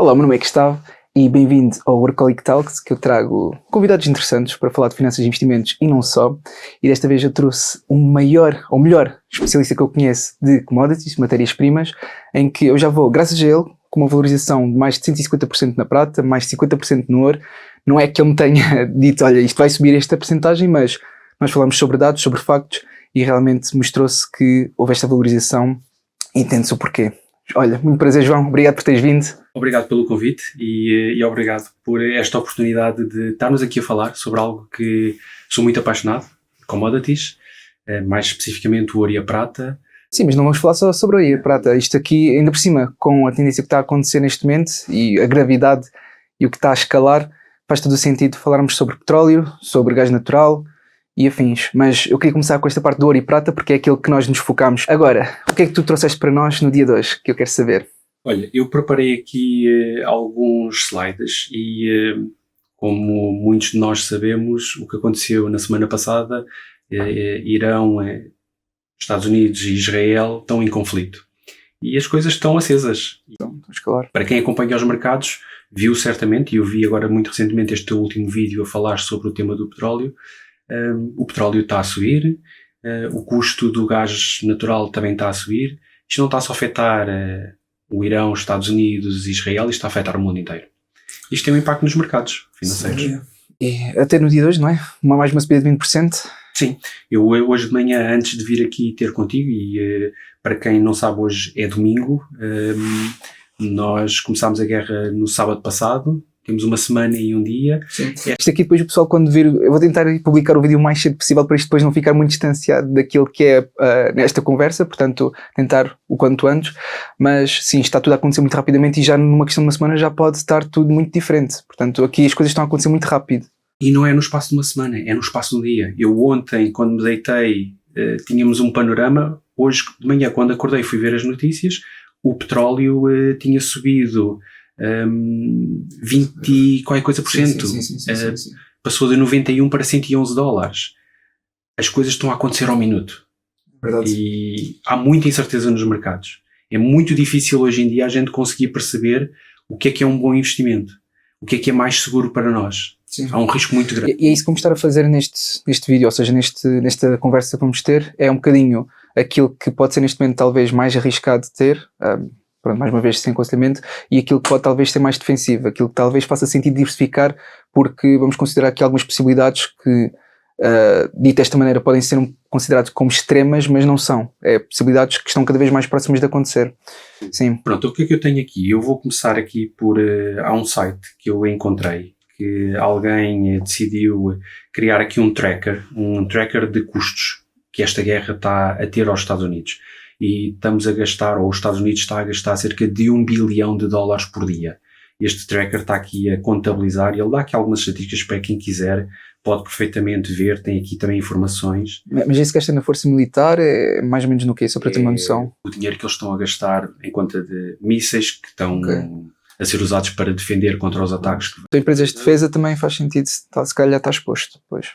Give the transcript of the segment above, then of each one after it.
Olá, meu nome é Gustavo e bem-vindo ao Workaholic Talks, que eu trago convidados interessantes para falar de finanças e investimentos e não só. E desta vez eu trouxe o melhor especialista que eu conheço de commodities, matérias-primas, em que eu já vou, graças a ele, com uma valorização de mais de 150% na prata, mais de 50% no ouro. Não é que ele me tenha dito, olha, isto vai subir esta percentagem, mas nós falamos sobre dados, sobre factos e realmente mostrou-se que houve esta valorização e entende-se o porquê. Olha, muito prazer, João. Obrigado por teres vindo. Obrigado pelo convite e obrigado por esta oportunidade de estarmos aqui a falar sobre algo que sou muito apaixonado, commodities, mais especificamente o ouro e a prata. Sim, mas não vamos falar só sobre o ouro e a prata. Isto aqui, ainda por cima, com a tendência que está a acontecer neste momento e a gravidade e o que está a escalar, faz todo o sentido falarmos sobre petróleo, sobre gás natural e afins. Mas eu queria começar com esta parte do ouro e prata porque é aquilo que nós nos focamos. Agora, o que é que tu trouxeste para nós no dia de hoje, que eu quero saber? Olha, eu preparei aqui alguns slides e, como muitos de nós sabemos, o que aconteceu na semana passada, Irão, Estados Unidos e Israel estão em conflito. E as coisas estão acesas. Então, claro. Para quem acompanha os mercados, viu certamente, e eu vi agora muito recentemente este último vídeo a falar sobre o tema do petróleo. O petróleo está a subir, o custo do gás natural também está a subir. Isto não está só a afetar o Irão, os Estados Unidos e Israel, isto está a afetar o mundo inteiro. Isto tem um impacto nos mercados financeiros. Sim. E até no dia de hoje, não é? Mais uma subida de 20%. Sim. Eu hoje de manhã, antes de vir aqui ter contigo, e para quem não sabe, hoje é domingo, nós começámos a guerra no sábado passado. Temos uma semana e um dia. Sim. Isto aqui depois o pessoal quando vir, eu vou tentar publicar o vídeo o mais cedo possível para isto depois não ficar muito distanciado daquilo que é esta conversa, portanto tentar o quanto antes, mas sim, está tudo a acontecer muito rapidamente e já numa questão de uma semana já pode estar tudo muito diferente, portanto aqui as coisas estão a acontecer muito rápido. E não é no espaço de uma semana, é no espaço de um dia. Eu ontem, quando me deitei, tínhamos um panorama. Hoje de manhã, quando acordei, fui ver as notícias, o petróleo tinha subido 20 e qualquer coisa por cento. Sim. Passou de 91 para 111 dólares. As coisas estão a acontecer ao minuto. Verdade. E há muita incerteza nos mercados. É muito difícil hoje em dia a gente conseguir perceber o que é um bom investimento. O que é mais seguro para nós. Sim. Há um risco muito grande. E é isso que vamos estar a fazer neste vídeo, ou seja, nesta conversa que vamos ter, é um bocadinho aquilo que pode ser neste momento talvez mais arriscado de ter, pronto, mais uma vez sem aconselhamento, e aquilo que pode talvez ser mais defensivo, aquilo que talvez faça sentido diversificar, porque vamos considerar aqui algumas possibilidades que, dito desta maneira, podem ser consideradas como extremas, mas não são. É possibilidades que estão cada vez mais próximas de acontecer. Sim. Pronto, o que é que eu tenho aqui? Eu vou começar aqui por... há um site que eu encontrei, que alguém decidiu criar aqui um tracker de custos que esta guerra está a ter aos Estados Unidos. E estamos a gastar, ou os Estados Unidos está a gastar cerca de $1 bilhão por dia. Este tracker está aqui a contabilizar e ele dá aqui algumas estatísticas para quem quiser, pode perfeitamente ver, tem aqui também informações. Mas isso gasta na força militar é mais ou menos no quê? Só para ter uma noção. O dinheiro que eles estão a gastar em conta de mísseis que estão a ser usados para defender contra os ataques. Então, empresas de defesa também faz sentido, se calhar está exposto depois.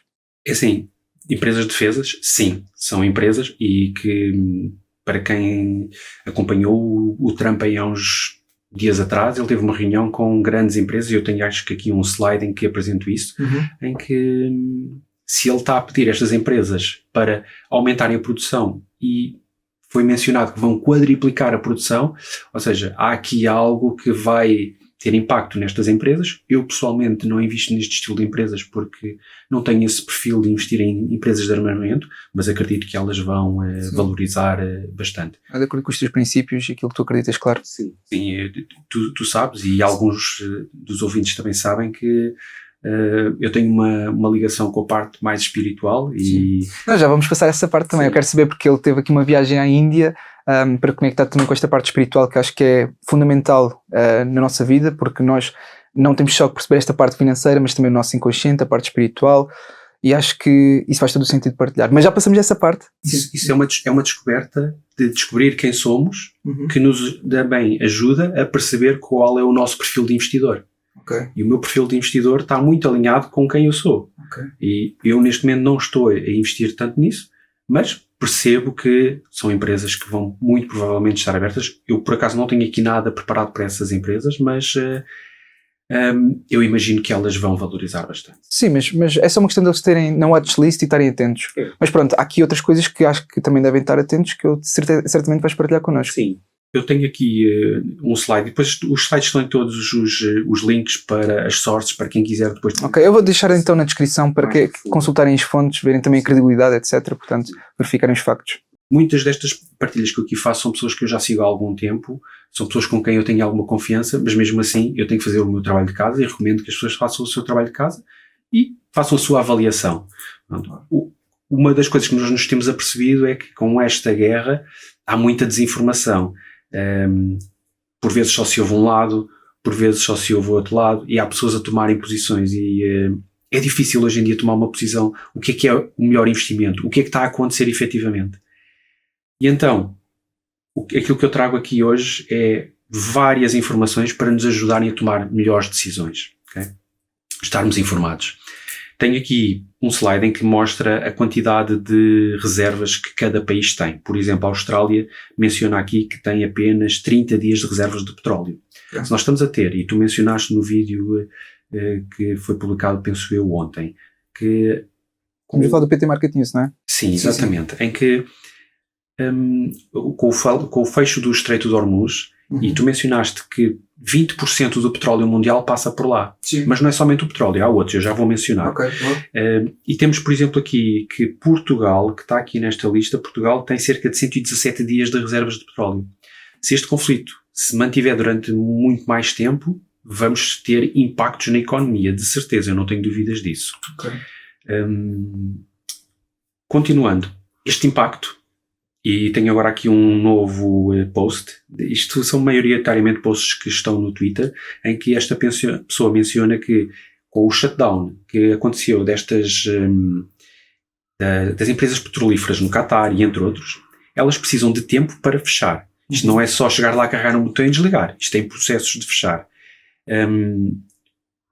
É assim, empresas de defesas, sim, são empresas e que... Para quem acompanhou o Trump aí há uns dias atrás, ele teve uma reunião com grandes empresas, e eu tenho acho que aqui um slide em que apresento isso, em que se ele está a pedir a estas empresas para aumentarem a produção e foi mencionado que vão quadriplicar a produção, ou seja, há aqui algo que vai ter impacto nestas empresas. Eu pessoalmente não invisto neste estilo de empresas porque não tenho esse perfil de investir em empresas de armamento, mas acredito que elas vão valorizar bastante. De acordo com os teus princípios e aquilo que tu acreditas, claro. Sim, tu sabes, e alguns dos ouvintes também sabem que eu tenho uma ligação com a parte mais espiritual. E nós já vamos passar essa parte também. Sim. Eu quero saber porque ele teve aqui uma viagem à Índia para conectar também com esta parte espiritual que acho que é fundamental na nossa vida, porque nós não temos só que perceber esta parte financeira, mas também o nosso inconsciente, a parte espiritual, e acho que isso faz todo o sentido de partilhar. Mas já passamos dessa parte. Isso é uma descoberta de descobrir quem somos, que nos também ajuda a perceber qual é o nosso perfil de investidor. Okay. E o meu perfil de investidor está muito alinhado com quem eu sou. Okay. E eu neste momento não estou a investir tanto nisso, mas percebo que são empresas que vão muito provavelmente estar abertas. Eu, por acaso, não tenho aqui nada preparado para essas empresas, mas eu imagino que elas vão valorizar bastante. Sim, mas é só uma questão de eles terem na watchlist e estarem atentos. Mas pronto, há aqui outras coisas que acho que também devem estar atentos, que eu certamente vais partilhar connosco. Sim. Eu tenho aqui um slide, depois os slides estão em todos os links para as sources, para quem quiser depois. Ok, eu vou deixar então na descrição para que consultarem as fontes, verem também a credibilidade, etc. Portanto, verificarem os factos. Muitas destas partilhas que eu aqui faço são pessoas que eu já sigo há algum tempo, são pessoas com quem eu tenho alguma confiança, mas mesmo assim eu tenho que fazer o meu trabalho de casa e recomendo que as pessoas façam o seu trabalho de casa e façam a sua avaliação. Uma das coisas que nós nos temos apercebido é que com esta guerra há muita desinformação. Por vezes só se ouve um lado, por vezes só se ouve o outro lado, e há pessoas a tomarem posições e é difícil hoje em dia tomar uma posição. O que é o melhor investimento? O que é que está a acontecer efetivamente? E então, aquilo que eu trago aqui hoje é várias informações para nos ajudarem a tomar melhores decisões, okay? Estarmos informados. Tenho aqui um slide em que mostra a quantidade de reservas que cada país tem. Por exemplo, a Austrália menciona aqui que tem apenas 30 dias de reservas de petróleo. Se nós estamos a ter, e tu mencionaste no vídeo que foi publicado, penso eu, ontem, que... Vamos falar do PT Market News, não é? Sim, exatamente. Sim. Em que com o fecho do Estreito de Hormuz, e tu mencionaste que 20% do petróleo mundial passa por lá. Sim. Mas não é somente o petróleo, há outros, eu já vou mencionar. Okay. E temos, por exemplo, aqui que Portugal, que está aqui nesta lista, Portugal tem cerca de 117 dias de reservas de petróleo. Se este conflito se mantiver durante muito mais tempo, vamos ter impactos na economia, de certeza, eu não tenho dúvidas disso. Okay. Continuando, este impacto, e tenho agora aqui um novo post, isto são maioritariamente posts que estão no Twitter, em que esta pessoa menciona que com o shutdown que aconteceu das empresas petrolíferas no Qatar e entre outros, elas precisam de tempo para fechar. Isto não é só chegar lá, carregar um botão e desligar. Isto tem processos de fechar.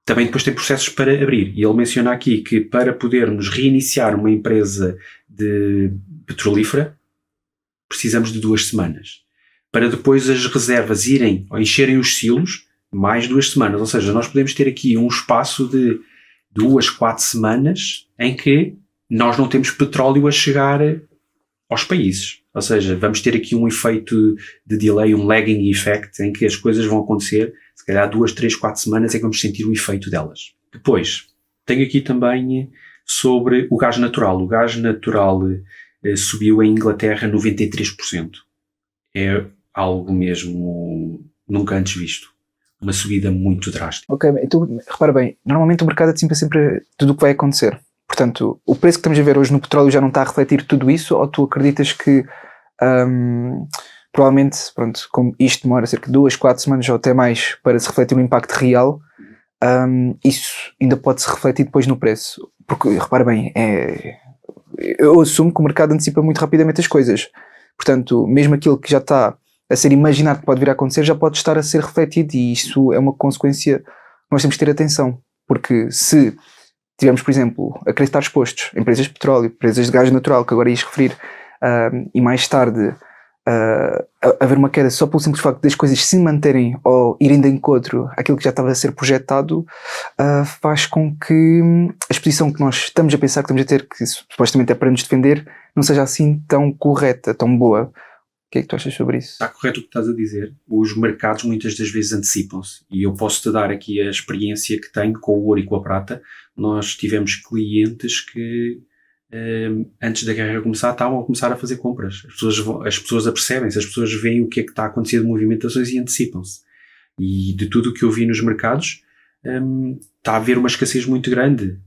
Também depois tem processos para abrir. E ele menciona aqui que para podermos reiniciar uma empresa de petrolífera, precisamos de 2 semanas. Para depois as reservas irem ou encherem os silos, mais 2 semanas. Ou seja, nós podemos ter aqui um espaço de 2, 4 semanas em que nós não temos petróleo a chegar aos países. Ou seja, vamos ter aqui um efeito de delay, um lagging effect, em que as coisas vão acontecer, se calhar 2, 3, 4 semanas é que vamos sentir o efeito delas. Depois, tenho aqui também sobre o gás natural. O gás natural subiu em Inglaterra 93%. É algo mesmo nunca antes visto. Uma subida muito drástica. Ok, então repara bem, normalmente o mercado antecipa sempre tudo o que vai acontecer. Portanto, o preço que estamos a ver hoje no petróleo já não está a refletir tudo isso, ou tu acreditas que provavelmente, pronto, como isto demora cerca de 2, 4 semanas ou até mais para se refletir no impacto real, isso ainda pode se refletir depois no preço? Porque, repara bem, eu assumo que o mercado antecipa muito rapidamente as coisas. Portanto, mesmo aquilo que já está a ser imaginado que pode vir a acontecer, já pode estar a ser refletido, e isso é uma consequência que nós temos que ter atenção. Porque se tivermos, por exemplo, a querer estar expostos a empresas de petróleo, empresas de gás natural, que agora ias referir, e mais tarde haver uma queda só pelo simples facto das coisas se manterem ou irem de encontro àquilo que já estava a ser projetado, faz com que a exposição que nós estamos a pensar que estamos a ter, que supostamente é para nos defender, não seja assim tão correta, tão boa. O que é que tu achas sobre isso? Está correto o que estás a dizer. Os mercados muitas das vezes antecipam-se, e eu posso-te dar aqui a experiência que tenho com o ouro e com a prata. Nós tivemos clientes que antes da guerra começar estavam a começar a fazer compras. As pessoas apercebem-se, as pessoas veem o que é que está a acontecer de movimentações e antecipam-se. E de tudo o que eu vi nos mercados, está a haver uma escassez muito grande,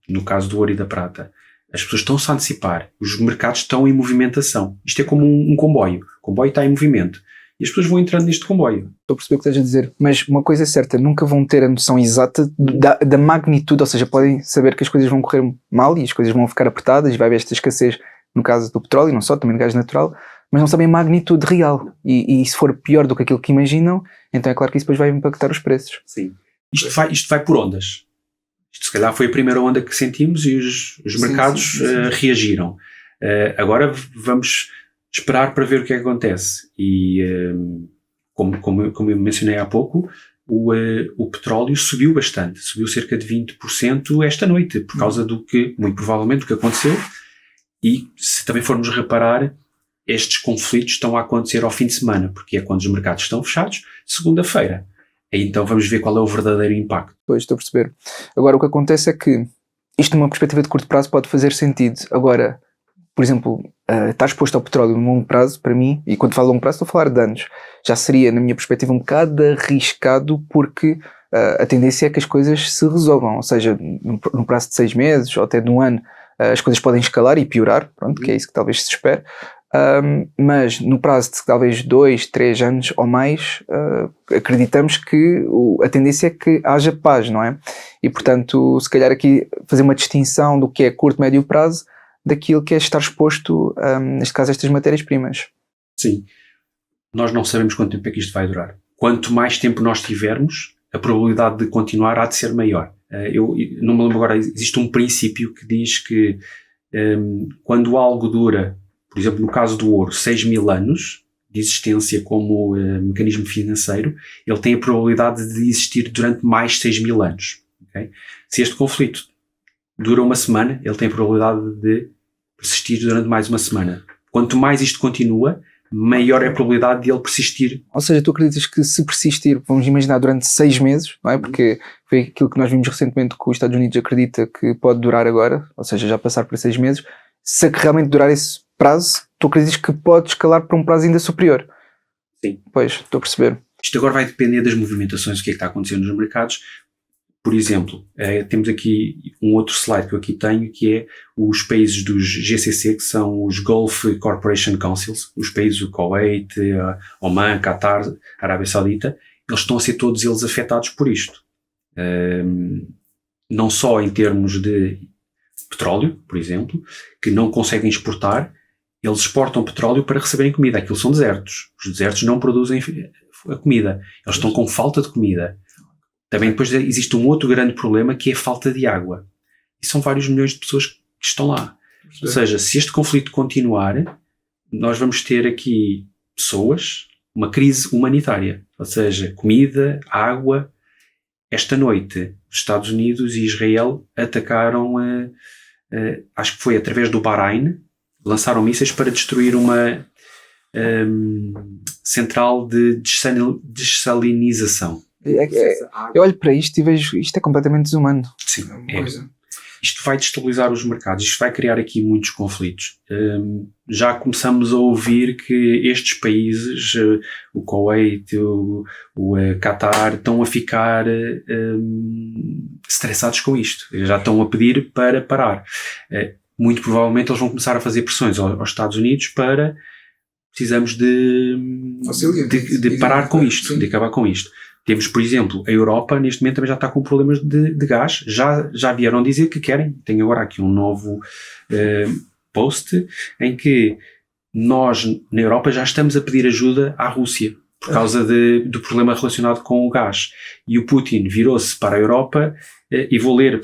no caso do ouro e da prata. As pessoas estão-se a antecipar, os mercados estão em movimentação. Isto é como um comboio. O comboio está em movimento. E as pessoas vão entrando neste comboio. Estou a perceber o que estás a dizer, mas uma coisa é certa, nunca vão ter a noção exata da magnitude, ou seja, podem saber que as coisas vão correr mal e as coisas vão ficar apertadas e vai haver esta escassez no caso do petróleo, e não só, também do gás natural, mas não sabem a magnitude real. E se for pior do que aquilo que imaginam, então é claro que isso depois vai impactar os preços. Sim. Isto vai por ondas. Isto se calhar foi a primeira onda que sentimos e os mercados reagiram. Agora vamos esperar para ver o que é que acontece. E como eu mencionei há pouco, o petróleo subiu bastante, subiu cerca de 20% esta noite, por causa do que, muito provavelmente, o que aconteceu. E se também formos reparar, estes conflitos estão a acontecer ao fim de semana, porque é quando os mercados estão fechados, segunda-feira. E então vamos ver qual é o verdadeiro impacto. Pois, estou a perceber. Agora, o que acontece é que isto numa perspectiva de curto prazo pode fazer sentido. Agora, por exemplo, estar exposto ao petróleo no longo prazo, para mim, e quando falo longo prazo estou a falar de anos, já seria, na minha perspectiva, um bocado arriscado, porque a tendência é que as coisas se resolvam, ou seja, no prazo de 6 meses ou até de um ano, as coisas podem escalar e piorar, pronto, que é isso que talvez se espere. Mas no prazo de talvez 2, 3 anos ou mais, acreditamos que a tendência é que haja paz, não é? E portanto, se calhar aqui fazer uma distinção do que é curto, médio prazo daquilo que é estar exposto, neste caso, a estas matérias-primas. Sim. Nós não sabemos quanto tempo é que isto vai durar. Quanto mais tempo nós tivermos, a probabilidade de continuar há de ser maior. Eu não me lembro agora, existe um princípio que diz que quando algo dura, por exemplo, no caso do ouro, 6.000 anos de existência como mecanismo financeiro, ele tem a probabilidade de existir durante mais 6.000 anos. Okay? Se este conflito dura uma semana, ele tem a probabilidade de persistir durante mais uma semana. Quanto mais isto continua, maior é a probabilidade de ele persistir. Ou seja, tu acreditas que se persistir, vamos imaginar, durante 6 meses, não é? Porque foi aquilo que nós vimos recentemente que os Estados Unidos acredita que pode durar agora, ou seja, já passar por 6 meses, se realmente durar esse prazo, tu acreditas que pode escalar para um prazo ainda superior? Sim. Pois, estou a perceber. Isto agora vai depender das movimentações, o que é que está acontecendo nos mercados. Por exemplo, temos aqui um outro slide que eu aqui tenho, que é os países dos GCC, que são os Gulf Corporation Councils, os países do Kuwait, Oman, Qatar, Arábia Saudita, eles estão a ser todos eles afetados por isto. Não só em termos de petróleo, por exemplo, que não conseguem exportar, eles exportam petróleo para receberem comida. Aquilo são desertos. Os desertos não produzem a comida. Eles estão com falta de comida. Também depois existe um outro grande problema, que é a falta de água. E são vários milhões de pessoas que estão lá. Ou seja, se este conflito continuar, nós vamos ter aqui pessoas, uma crise humanitária. Ou seja, comida, água. Esta noite, os Estados Unidos e Israel atacaram, acho que foi através do Bahrein, lançaram mísseis para destruir uma central de dessalinização. Eu olho para isto e vejo, isto é completamente desumano. Sim, isto vai destabilizar os mercados, isto vai criar aqui muitos conflitos. Já começamos a ouvir que estes países, o Kuwait, o Qatar, estão a ficar estressados com isto. Já estão a pedir para parar. Muito provavelmente eles vão começar a fazer pressões aos Estados Unidos para precisamos de parar com isto, de acabar com isto. Temos, por exemplo, a Europa, neste momento também já está com problemas de gás. Já vieram dizer que querem. Tenho agora aqui um novo post em que nós, na Europa, já estamos a pedir ajuda à Rússia por causa do problema relacionado com o gás. E o Putin virou-se para a Europa e vou ler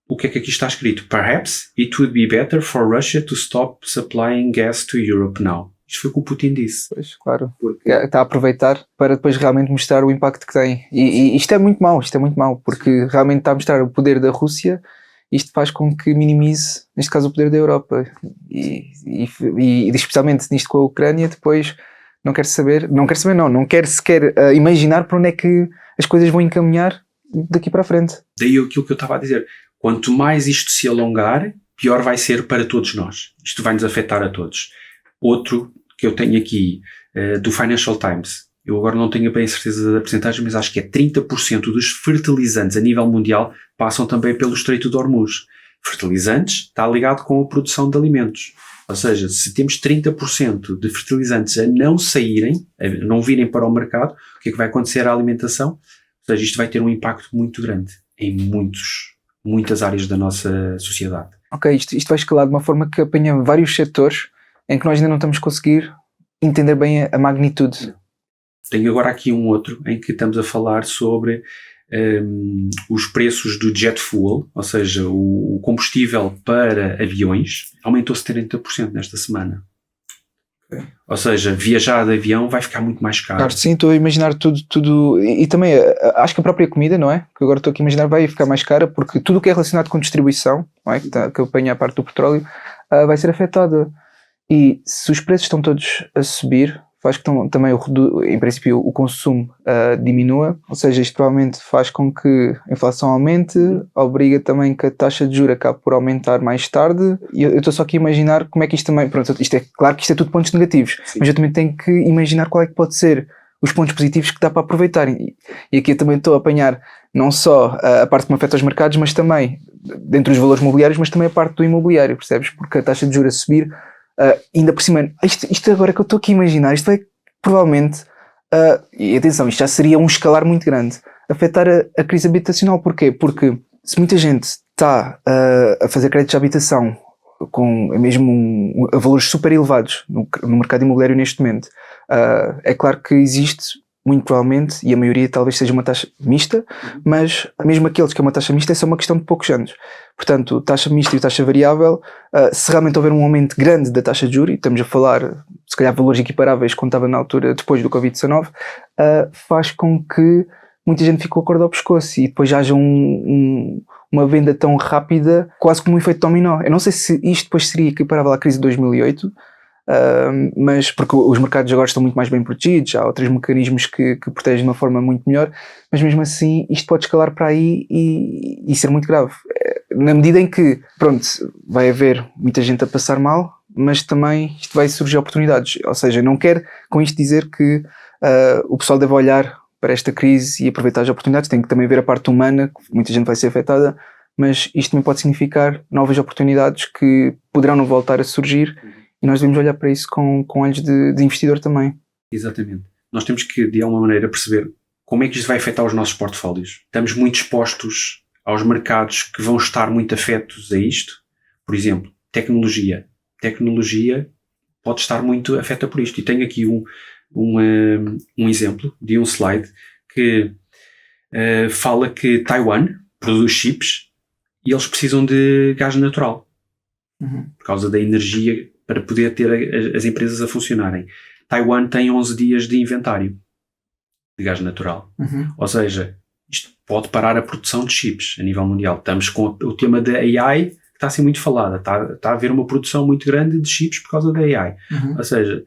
o que é que aqui está escrito. Perhaps it would be better for Russia to stop supplying gas to Europe now. Isto foi o que o Putin disse. Pois, claro. Porque está a aproveitar para depois realmente mostrar o impacto que tem. E isto é muito mau, porque realmente está a mostrar o poder da Rússia. Isto faz com que minimize, neste caso, o poder da Europa. E especialmente nisto com a Ucrânia, depois não quer sequer imaginar para onde é que as coisas vão encaminhar daqui para a frente. Daí aquilo que eu estava a dizer. Quanto mais isto se alongar, pior vai ser para todos nós. Isto vai nos afetar a todos. Outro que eu tenho aqui, do Financial Times, eu agora não tenho bem a certeza da percentagem, mas acho que é 30% dos fertilizantes a nível mundial passam também pelo Estreito de Hormuz. Fertilizantes está ligado com a produção de alimentos. Ou seja, se temos 30% de fertilizantes a não saírem, a não virem para o mercado, o que é que vai acontecer à alimentação? Ou seja, isto vai ter um impacto muito grande em muitas áreas da nossa sociedade. Ok, isto vai escalar de uma forma que apanha vários setores em que nós ainda não estamos a conseguir entender bem a magnitude. Tenho agora aqui um outro em que estamos a falar sobre os preços do jet fuel, ou seja, o combustível para aviões, aumentou 70% nesta semana. Okay. Ou seja, viajar de avião vai ficar muito mais caro. Sim, estou a imaginar tudo e também acho que a própria comida, não é? Que agora estou aqui a imaginar vai ficar mais cara porque tudo o que é relacionado com distribuição, não é? Que apanha a parte do petróleo, vai ser afetada. E se os preços estão todos a subir, faz que também, em princípio, o consumo diminua, ou seja, isto provavelmente faz com que a inflação aumente, obriga também que a taxa de juros acabe por aumentar mais tarde, e eu estou só aqui a imaginar como é que isto também, pronto, isto é claro que isto é tudo pontos negativos, sim, mas eu também tenho que imaginar qual é que pode ser os pontos positivos que dá para aproveitar, e aqui eu também estou a apanhar não só a parte que me afeta os mercados, mas também, dentro dos valores mobiliários, mas também a parte do imobiliário, percebes? Porque a taxa de juros a subir, ainda por cima, isto agora que eu estou aqui a imaginar, isto vai provavelmente, e atenção, isto já seria um escalar muito grande, afetar a crise habitacional. Porquê? Porque se muita gente está a fazer créditos de habitação com mesmo a valores super elevados no mercado imobiliário neste momento, é claro que existe muito provavelmente, e a maioria talvez seja uma taxa mista, mas mesmo aqueles que é uma taxa mista é só uma questão de poucos anos. Portanto, taxa mista e taxa variável, se realmente houver um aumento grande da taxa de juros, e estamos a falar, se calhar, valores equiparáveis quando estava na altura, depois do Covid-19, faz com que muita gente fique com a corda ao pescoço e depois haja uma venda tão rápida, quase como um efeito dominó. Eu não sei se isto depois seria equiparável à crise de 2008, mas porque os mercados agora estão muito mais bem protegidos, há outros mecanismos que protegem de uma forma muito melhor, mas mesmo assim isto pode escalar para aí e ser muito grave, na medida em que, pronto, vai haver muita gente a passar mal, mas também isto vai surgir oportunidades, ou seja, não quero com isto dizer que o pessoal deve olhar para esta crise e aproveitar as oportunidades, tem que também ver a parte humana, que muita gente vai ser afetada, mas isto também pode significar novas oportunidades que poderão não voltar a surgir. E nós devemos olhar para isso com olhos de investidor também. Exatamente. Nós temos que, de alguma maneira, perceber como é que isto vai afetar os nossos portfólios. Estamos muito expostos aos mercados que vão estar muito afetos a isto. Por exemplo, tecnologia. Tecnologia pode estar muito afeta por isto. E tenho aqui um exemplo de um slide que fala que Taiwan produz chips e eles precisam de gás natural. Por causa da energia para poder ter as empresas a funcionarem. Taiwan tem 11 dias de inventário de gás natural. Ou seja, isto pode parar a produção de chips a nível mundial. Estamos com o tema da AI, que está a ser muito falada. Está a haver uma produção muito grande de chips por causa da AI. Ou seja,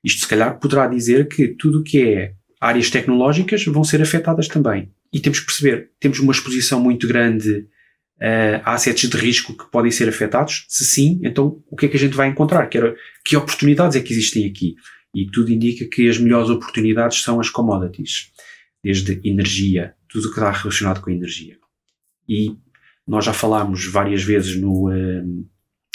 isto se calhar poderá dizer que tudo o que é áreas tecnológicas vão ser afetadas também. E temos que perceber, temos uma exposição muito grande a assets de risco que podem ser afetados? Se sim, então o que é que a gente vai encontrar? Que oportunidades é que existem aqui? E tudo indica que as melhores oportunidades são as commodities, desde energia, tudo o que está relacionado com a energia. E nós já falámos várias vezes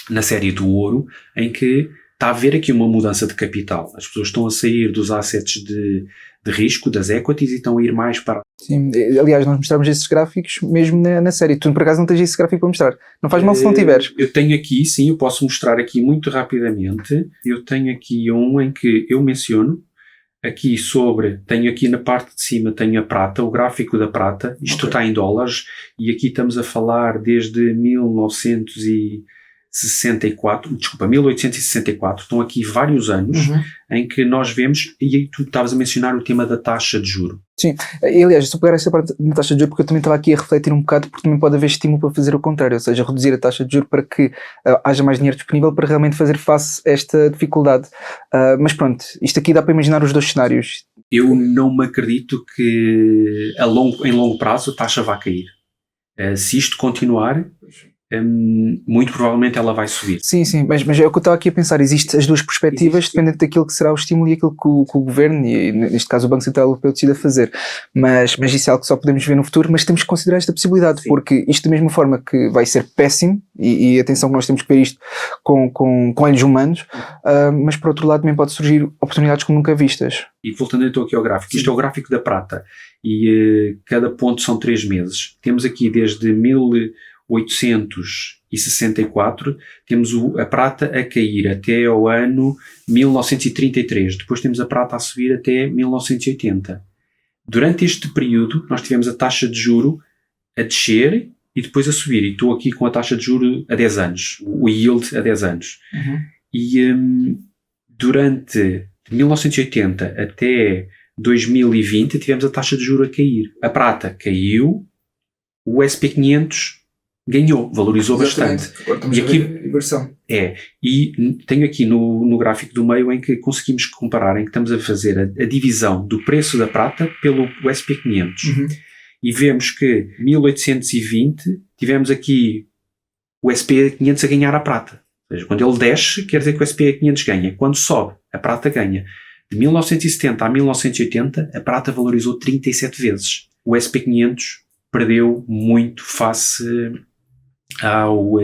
na série do ouro, em que está a haver aqui uma mudança de capital. As pessoas estão a sair dos assets de risco, das equities, e estão a ir mais para... Sim, aliás, nós mostramos esses gráficos mesmo na série. Tu, por acaso, não tens esse gráfico para mostrar. Não faz mal se não tiveres. Eu tenho aqui, sim, eu posso mostrar aqui muito rapidamente. Eu tenho aqui um em que eu menciono aqui tenho aqui na parte de cima, tenho a prata, o gráfico da prata. Isto está em dólares, e aqui estamos a falar desde 1864, estão aqui vários anos em que nós vemos, e aí tu estavas a mencionar o tema da taxa de juro. Sim, e aliás, estou a pegar esta parte da taxa de juros porque eu também estava aqui a refletir um bocado, porque também pode haver estímulo para fazer o contrário, ou seja, reduzir a taxa de juros para que haja mais dinheiro disponível para realmente fazer face a esta dificuldade. Mas pronto, isto aqui dá para imaginar os dois cenários. Eu não me acredito que em longo prazo a taxa vá cair. Se isto continuar, muito provavelmente ela vai subir. Sim, mas é o que eu estava aqui a pensar, existem as duas perspectivas, dependendo daquilo que será o estímulo e aquilo que o governo, e neste caso o Banco Central Europeu, decida fazer, mas isso é algo que só podemos ver no futuro, mas temos que considerar esta possibilidade, porque isto da mesma forma que vai ser péssimo, e atenção que nós temos que ver isto com olhos humanos, mas por outro lado também pode surgir oportunidades como nunca vistas. E voltando então aqui ao gráfico, isto é o gráfico da prata, e cada ponto são 3 meses. Temos aqui desde 1864, temos a prata a cair até ao ano 1933. Depois temos a prata a subir até 1980. Durante este período, nós tivemos a taxa de juro a descer e depois a subir. E estou aqui com a taxa de juro a 10 anos, o yield a 10 anos. E durante 1980 até 2020 tivemos a taxa de juro a cair. A prata caiu, o SP500 ganhou, valorizou bastante. E aqui inversão. E tenho aqui no gráfico do meio em que conseguimos comparar, em que estamos a fazer a divisão do preço da prata pelo SP500. E vemos que em 1820 tivemos aqui o SP500 a ganhar a prata. Ou seja, quando ele desce, quer dizer que o SP500 ganha. Quando sobe, a prata ganha. De 1970 a 1980, a prata valorizou 37 vezes. O SP500 perdeu muito face ao...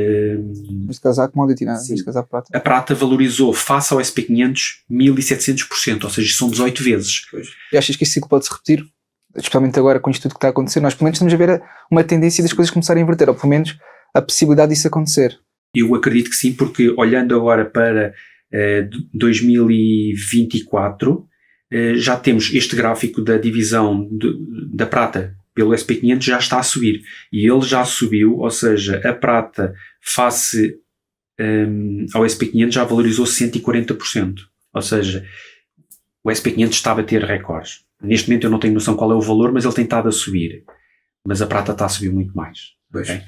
Neste caso a commodity, não é? Neste caso a prata. A prata valorizou face ao SP500 1700%, ou seja, são 18 vezes. E achas que este ciclo pode se repetir? Especialmente agora com isto tudo que está a acontecer, nós pelo menos estamos a ver uma tendência das coisas começarem a inverter, ou pelo menos a possibilidade disso acontecer. Eu acredito que sim, porque olhando agora para 2024, já temos este gráfico da divisão da prata pelo SP500 já está a subir. E ele já subiu, ou seja, a prata face ao SP500 já valorizou 140%. Ou seja, o SP500 está a bater recordes. Neste momento eu não tenho noção qual é o valor, mas ele tem estado a subir. Mas a prata está a subir muito mais. Okay?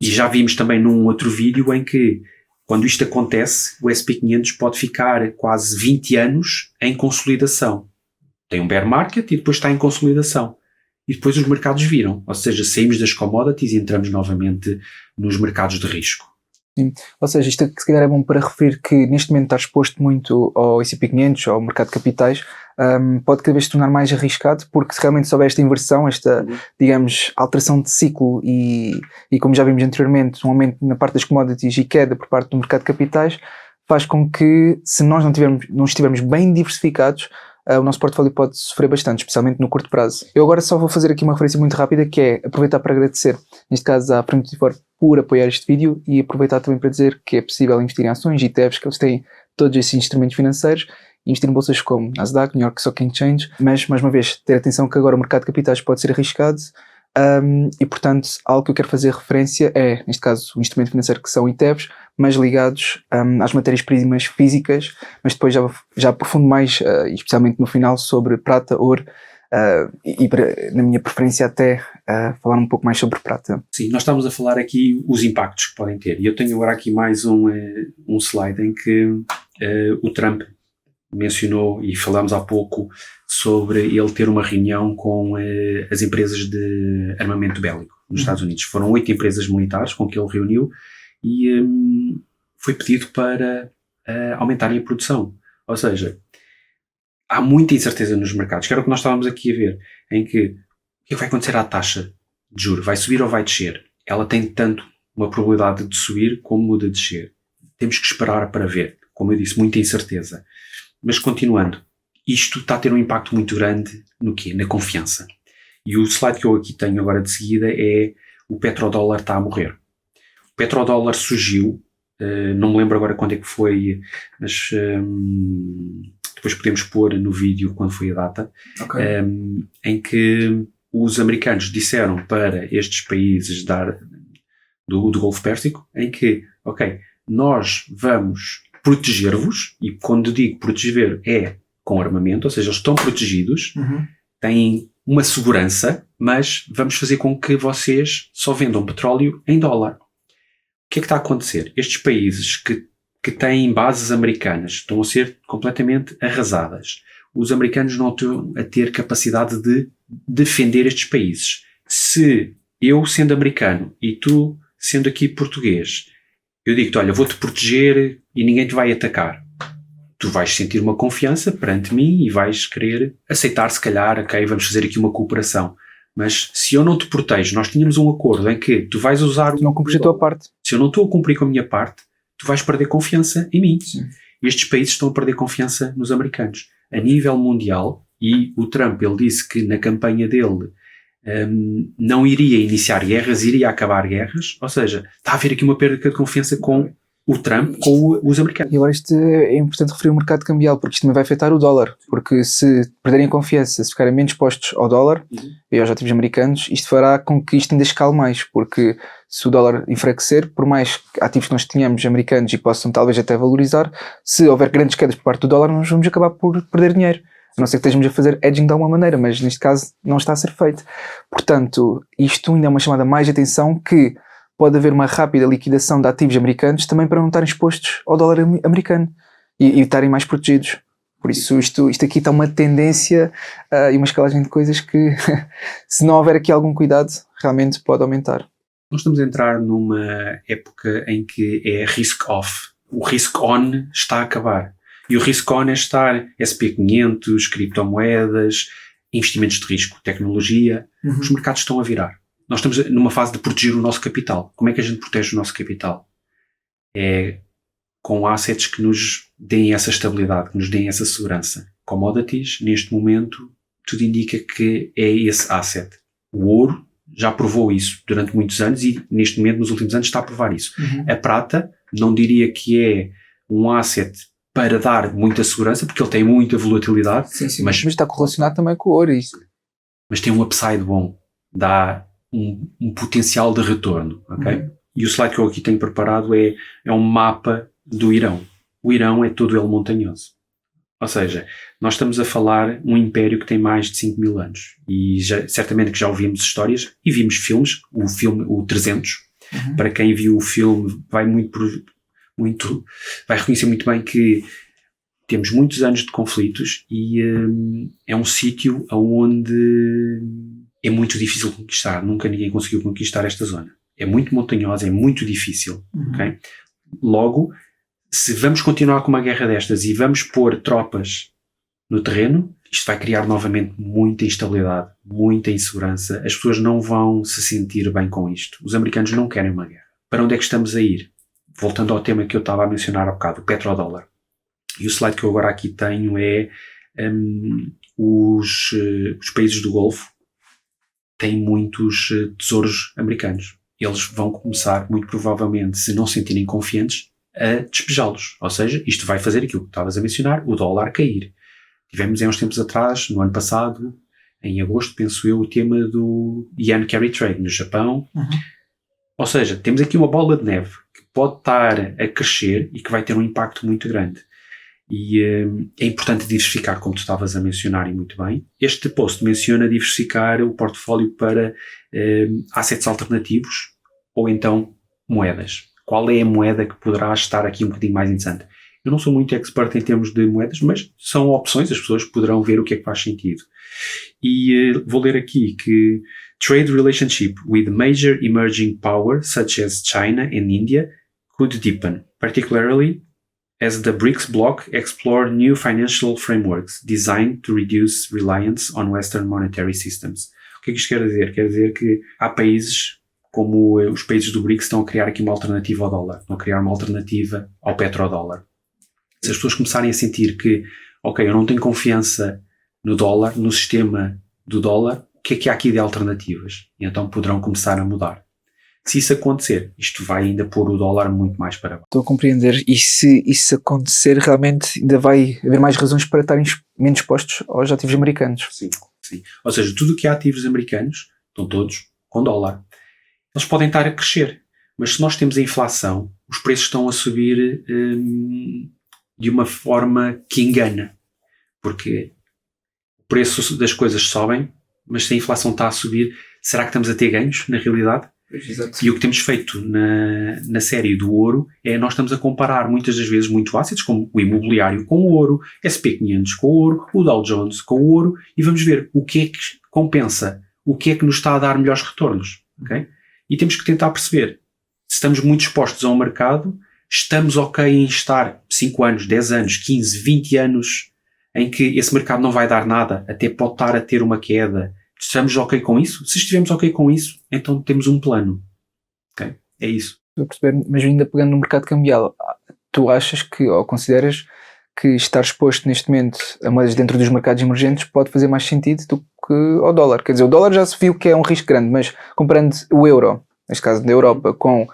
E já vimos também num outro vídeo em que, quando isto acontece, o SP500 pode ficar quase 20 anos em consolidação. Tem um bear market e depois está em consolidação. E depois os mercados viram. Ou seja, saímos das commodities e entramos novamente nos mercados de risco. Sim. Ou seja, isto se calhar é bom para referir que neste momento está exposto muito ao S&P 500, ao mercado de capitais, pode cada vez se tornar mais arriscado, porque se realmente souber esta inversão, esta, digamos, alteração de ciclo e como já vimos anteriormente, um aumento na parte das commodities e queda por parte do mercado de capitais, faz com que, se nós não estivermos bem diversificados, o nosso portfólio pode sofrer bastante, especialmente no curto prazo. Eu agora só vou fazer aqui uma referência muito rápida, que é aproveitar para agradecer, neste caso à Prime24, por apoiar este vídeo e aproveitar também para dizer que é possível investir em ações, ETFs, que eles têm todos esses instrumentos financeiros, investir em bolsas como Nasdaq, New York Stock Exchange, mas, mais uma vez, ter atenção que agora o mercado de capitais pode ser arriscado e, portanto, algo que eu quero fazer referência é, neste caso, o instrumento financeiro que são ETFs, mas ligados às matérias-primas físicas, mas depois já aprofundo mais, especialmente no final, sobre prata, ouro, e na minha preferência até falar um pouco mais sobre prata. Sim, nós estamos a falar aqui os impactos que podem ter. E eu tenho agora aqui mais um slide em que o Trump mencionou, e falámos há pouco, sobre ele ter uma reunião com as empresas de armamento bélico nos Estados Unidos. Foram 8 empresas militares com que ele reuniu e foi pedido para aumentarem a produção. Ou seja, há muita incerteza nos mercados, que era o que nós estávamos aqui a ver, em que o que vai acontecer à taxa de juros? Vai subir ou vai descer? Ela tem tanto uma probabilidade de subir como de descer. Temos que esperar para ver. Como eu disse, muita incerteza. Mas continuando, isto está a ter um impacto muito grande no quê? Na confiança. E o slide que eu aqui tenho agora de seguida é o petrodólar está a morrer. O petrodólar surgiu, não me lembro agora quando é que foi, mas depois podemos pôr no vídeo quando foi a data, Okay. em que os americanos disseram para estes países do Golfo Pérsico, em que, ok, nós vamos proteger-vos, e quando digo proteger é com armamento, ou seja, eles estão protegidos, têm uma segurança, mas vamos fazer com que vocês só vendam petróleo em dólar. O que é que está a acontecer? Estes países que têm bases americanas estão a ser completamente arrasadas. Os americanos não estão a ter capacidade de defender estes países. Se eu, sendo americano, e tu, sendo aqui português, eu digo-te, olha, vou-te proteger e ninguém te vai atacar. Tu vais sentir uma confiança perante mim e vais querer aceitar, se calhar, ok, vamos fazer aqui uma cooperação. Mas se eu não te protejo, nós tínhamos um acordo em que tu vais usar... Tu não cumpres a tua parte. Se eu não estou a cumprir com a minha parte, tu vais perder confiança em mim. Sim. Estes países estão a perder confiança nos americanos. A nível mundial, e o Trump, ele disse que na campanha dele não iria iniciar guerras, iria acabar guerras, ou seja, está a haver aqui uma perda de confiança com o Trump com os americanos. E agora isto é importante referir o mercado cambial, porque isto também vai afetar o dólar, porque se perderem a confiança, se ficarem menos expostos ao dólar e aos ativos americanos, isto fará com que isto ainda escale mais, porque se o dólar enfraquecer, por mais ativos que nós tenhamos americanos e possam talvez até valorizar, se houver grandes quedas por parte do dólar, nós vamos acabar por perder dinheiro. A não ser que estejamos a fazer hedging de alguma maneira, mas neste caso não está a ser feito. Portanto, isto ainda é uma chamada mais de atenção que pode haver uma rápida liquidação de ativos americanos também para não estarem expostos ao dólar americano e estarem mais protegidos. Por isso isto aqui está uma tendência e uma escalagem de coisas que se não houver aqui algum cuidado realmente pode aumentar. Nós estamos a entrar numa época em que é risk off. O risk on está a acabar. E o risk on é estar SP500, criptomoedas, investimentos de risco, tecnologia. Os mercados estão a virar. Nós estamos numa fase de proteger o nosso capital. Como é que a gente protege o nosso capital? É com assets que nos deem essa estabilidade, que nos deem essa segurança. Commodities, neste momento, tudo indica que é esse asset. O ouro já provou isso durante muitos anos e, neste momento, nos últimos anos, está a provar isso. A prata, não diria que é um asset para dar muita segurança, porque ele tem muita volatilidade. Sim, mas está correlacionado também com o ouro. Isso. Mas tem um upside bom. Dá um potencial de retorno. Okay? E o slide que eu aqui tenho preparado é um mapa do Irão. O Irão é todo ele montanhoso. Ou seja, nós estamos a falar um império que tem mais de 5 mil anos. E certamente que já ouvimos histórias e vimos filmes. O filme, o 300. Para quem viu o filme, vai reconhecer muito bem que temos muitos anos de conflitos e é um sítio onde é muito difícil conquistar. Nunca ninguém conseguiu conquistar esta zona. É muito montanhosa, é muito difícil. Okay? Logo, se vamos continuar com uma guerra destas e vamos pôr tropas no terreno, isto vai criar novamente muita instabilidade, muita insegurança. As pessoas não vão se sentir bem com isto. Os americanos não querem uma guerra. Para onde é que estamos a ir? Voltando ao tema que eu estava a mencionar há bocado, o petrodólar. E o slide que eu agora aqui tenho é os países do Golfo têm muitos tesouros americanos. Eles vão começar, muito provavelmente, se não se sentirem confiantes, a despejá-los. Ou seja, isto vai fazer aquilo que estavas a mencionar, o dólar cair. Tivemos há uns tempos atrás, no ano passado, em agosto, penso eu, o tema do Yen Carry Trade no Japão. Ou seja, temos aqui uma bola de neve que pode estar a crescer e que vai ter um impacto muito grande. E é importante diversificar, como tu estavas a mencionar e muito bem. Este post menciona diversificar o portfólio para assets alternativos ou então moedas. Qual é a moeda que poderá estar aqui um bocadinho mais interessante? Eu não sou muito expert em termos de moedas, mas são opções, as pessoas poderão ver o que é que faz sentido. E vou ler aqui que trade relationship with major emerging powers such as China and India could deepen, particularly as the BRICS bloc explore new financial frameworks designed to reduce reliance on Western monetary systems. O que é que isto quer dizer? Quer dizer que há países, como os países do BRICS, estão a criar aqui uma alternativa ao dólar, estão a criar uma alternativa ao petrodólar. Se as pessoas começarem a sentir que, ok, eu não tenho confiança no dólar, no sistema do dólar, o que há aqui de alternativas? E então poderão começar a mudar. Se isso acontecer, isto vai ainda pôr o dólar muito mais para baixo. Estou a compreender. E se isso acontecer, realmente ainda vai haver mais razões para estarem menos expostos aos ativos americanos. Sim. Ou seja, tudo o que há ativos americanos estão todos com dólar. Eles podem estar a crescer, mas se nós temos a inflação, os preços estão a subir de uma forma que engana. Porque o preço das coisas sobem, mas se a inflação está a subir, será que estamos a ter ganhos na realidade? Exato. E o que temos feito na série do ouro é nós estamos a comparar muitas das vezes muito assets, como o imobiliário com o ouro, SP500 com o ouro, o Dow Jones com o ouro, e vamos ver o que é que compensa, o que é que nos está a dar melhores retornos. Okay? E temos que tentar perceber se estamos muito expostos a um mercado, estamos ok em estar 5 anos, 10 anos, 15, 20 anos em que esse mercado não vai dar nada, até pode estar a ter uma queda. Estamos ok com isso? Se estivermos ok com isso, então temos um plano. Okay? É isso. Estou a perceber, mas ainda pegando no mercado cambial, tu achas que, ou consideras que estar exposto neste momento a moedas dentro dos mercados emergentes pode fazer mais sentido do que ao dólar? Quer dizer, o dólar já se viu que é um risco grande, mas comparando o euro, neste caso da Europa, com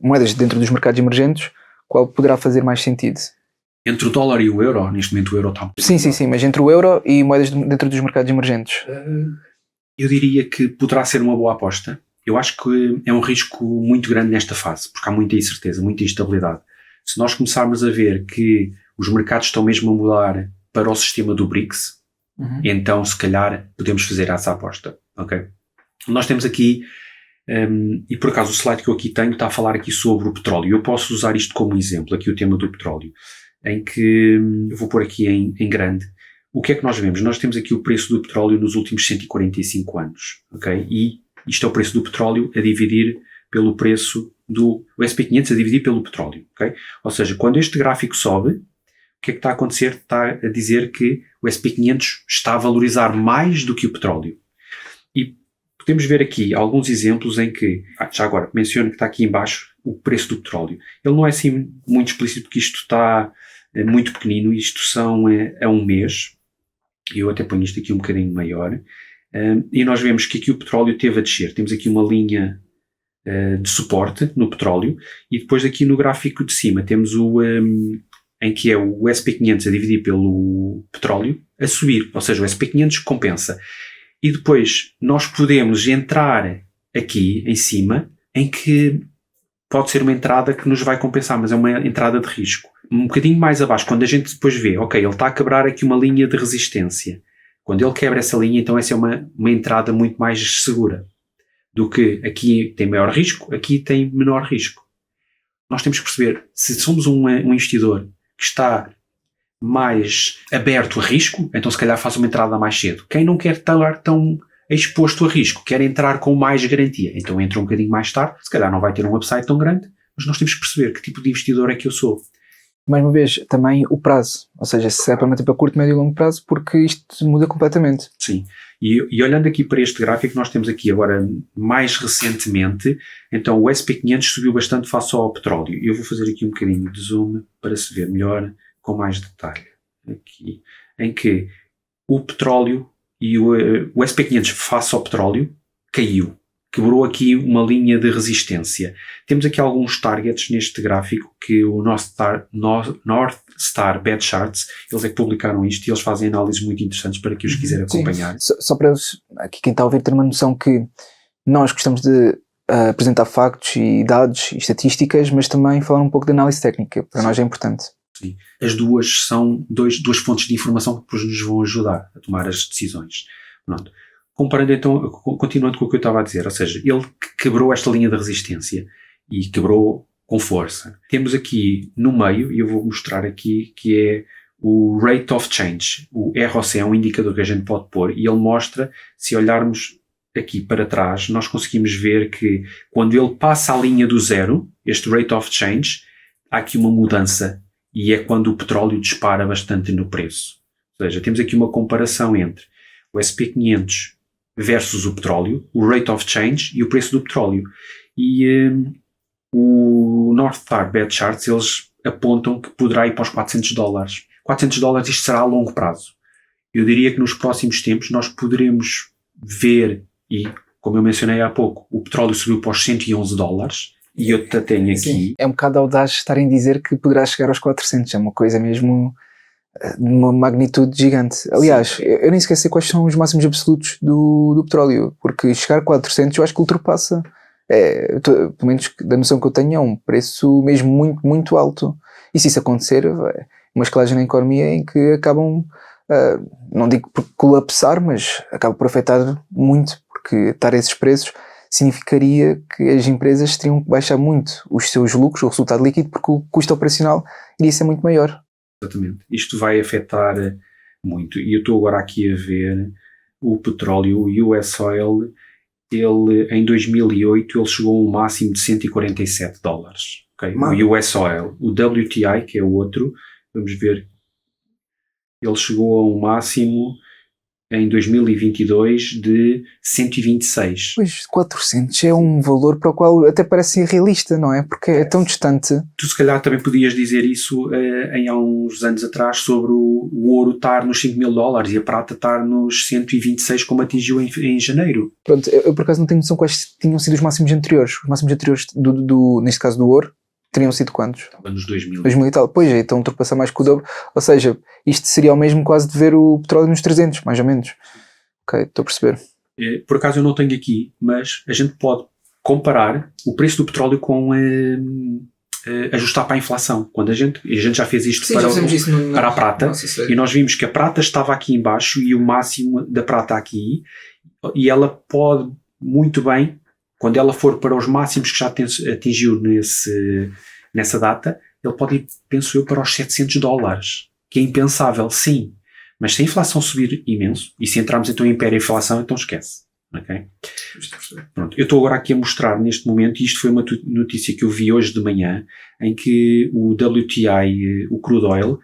moedas dentro dos mercados emergentes, qual poderá fazer mais sentido? Entre o dólar e o euro, neste momento o euro está... Sim, mas entre o euro e moedas dentro dos mercados emergentes? Eu diria que poderá ser uma boa aposta. Eu acho que é um risco muito grande nesta fase, porque há muita incerteza, muita instabilidade. Se nós começarmos a ver que os mercados estão mesmo a mudar para o sistema do BRICS, então se calhar podemos fazer essa aposta. Okay? Nós temos aqui, e por acaso o slide que eu aqui tenho está a falar aqui sobre o petróleo. Eu posso usar isto como exemplo, aqui o tema do petróleo, em que eu vou pôr aqui em grande. O que é que nós vemos? Nós temos aqui o preço do petróleo nos últimos 145 anos. Okay? E isto é o preço do petróleo a dividir pelo preço do SP500 a dividir pelo petróleo. Okay? Ou seja, quando este gráfico sobe, o que é que está a acontecer? Está a dizer que o SP500 está a valorizar mais do que o petróleo. E podemos ver aqui alguns exemplos em que, já agora, menciono que está aqui em baixo o preço do petróleo. Ele não é assim muito explícito porque isto está muito pequenino, isto são a um mês. Eu até ponho isto aqui um bocadinho maior. E nós vemos que aqui o petróleo teve a descer. Temos aqui uma linha de suporte no petróleo e depois aqui no gráfico de cima temos em que é o SP500 a dividir pelo petróleo a subir, ou seja, o SP500 compensa. E depois nós podemos entrar aqui em cima em que pode ser uma entrada que nos vai compensar, mas é uma entrada de risco. Um bocadinho mais abaixo, quando a gente depois vê, ok, ele está a quebrar aqui uma linha de resistência. Quando ele quebra essa linha, então essa é uma entrada muito mais segura do que aqui tem maior risco, aqui tem menor risco. Nós temos que perceber, se somos um investidor que está mais aberto a risco, então se calhar faz uma entrada mais cedo. Quem não quer estar tão exposto a risco, quer entrar com mais garantia, então entra um bocadinho mais tarde, se calhar não vai ter um upside tão grande, mas nós temos que perceber que tipo de investidor é que eu sou. Mais uma vez, também o prazo, ou seja, se é para manter para curto, médio e longo prazo, porque isto muda completamente. Sim, e olhando aqui para este gráfico, nós temos aqui agora, mais recentemente, então o SP500 subiu bastante face ao petróleo. Eu vou fazer aqui um bocadinho de zoom para se ver melhor, com mais detalhe. Aqui, em que o petróleo e o SP500 face ao petróleo caiu. Quebrou aqui uma linha de resistência. Temos aqui alguns targets neste gráfico que o North Star Bad Charts, eles é que publicaram isto e eles fazem análises muito interessantes para quem os quiser acompanhar. Só para eles, aqui quem está a ouvir ter uma noção que nós gostamos de apresentar factos e dados e estatísticas, mas também falar um pouco de análise técnica, para nós é importante. Sim. As duas são duas fontes de informação que depois nos vão ajudar a tomar as decisões. Pronto. Comparando então, continuando com o que eu estava a dizer, ou seja, ele quebrou esta linha de resistência e quebrou com força. Temos aqui no meio, e eu vou mostrar aqui, que é o Rate of Change. O ROC é um indicador que a gente pode pôr e ele mostra, se olharmos aqui para trás, nós conseguimos ver que quando ele passa a linha do zero, este Rate of Change, há aqui uma mudança e é quando o petróleo dispara bastante no preço. Ou seja, temos aqui uma comparação entre o SP500 versus o petróleo, o rate of change e o preço do petróleo. E o North Star Bad Charts, eles apontam que poderá ir para os $400. $400 isto será a longo prazo. Eu diria que nos próximos tempos nós poderemos ver, e como eu mencionei há pouco, o petróleo subiu para os $111, e eu tenho aqui... Sim, é um bocado audaz estarem a dizer que poderá chegar aos 400, é uma coisa mesmo... de uma magnitude gigante. Aliás, eu nem sequer sei quais são os máximos absolutos do petróleo, porque chegar a 400 eu acho que ultrapassa, pelo menos da noção que eu tenho, é um preço mesmo muito, muito alto. E se isso acontecer, é uma escalagem na economia em que acabam, não digo por colapsar, mas acaba por afetar muito, porque estar a esses preços significaria que as empresas teriam que baixar muito os seus lucros, o resultado líquido, porque o custo operacional iria ser muito maior. Exatamente. Isto vai afetar muito. E eu estou agora aqui a ver o petróleo, o US Oil, ele em 2008 ele chegou a um máximo de $147. Okay? O US Oil. O WTI, que é o outro, vamos ver, ele chegou a um máximo em 2022 de 126. Pois, 400 é um valor para o qual até parece irrealista, não é? Porque é tão distante. Tu se calhar também podias dizer isso há uns anos atrás sobre o ouro estar nos $5.000 e a prata estar nos 126 como atingiu em janeiro. Pronto, eu por acaso não tenho noção quais tinham sido os máximos anteriores. Os máximos anteriores, neste caso do ouro, teriam sido quantos? Estava nos 2000. 2000 e tal. Pois é, então ultrapassar mais que o dobro. Ou seja, isto seria o mesmo quase de ver o petróleo nos 300, mais ou menos. Ok, estou a perceber. Por acaso eu não tenho aqui, mas a gente pode comparar o preço do petróleo com ajustar para a inflação. Quando a gente já fez isto. Sim, para a prata, e nós vimos que a prata estava aqui em baixo e o máximo da prata aqui, e ela pode muito bem, quando ela for para os máximos que já atingiu nessa data, ele pode ir, penso eu, para os $700, que é impensável, sim. Mas se a inflação subir imenso, e se entrarmos então em hiperinflação, então esquece. Okay? Pronto, eu estou agora aqui a mostrar neste momento, e isto foi uma notícia que eu vi hoje de manhã, em que o WTI, o crude oil,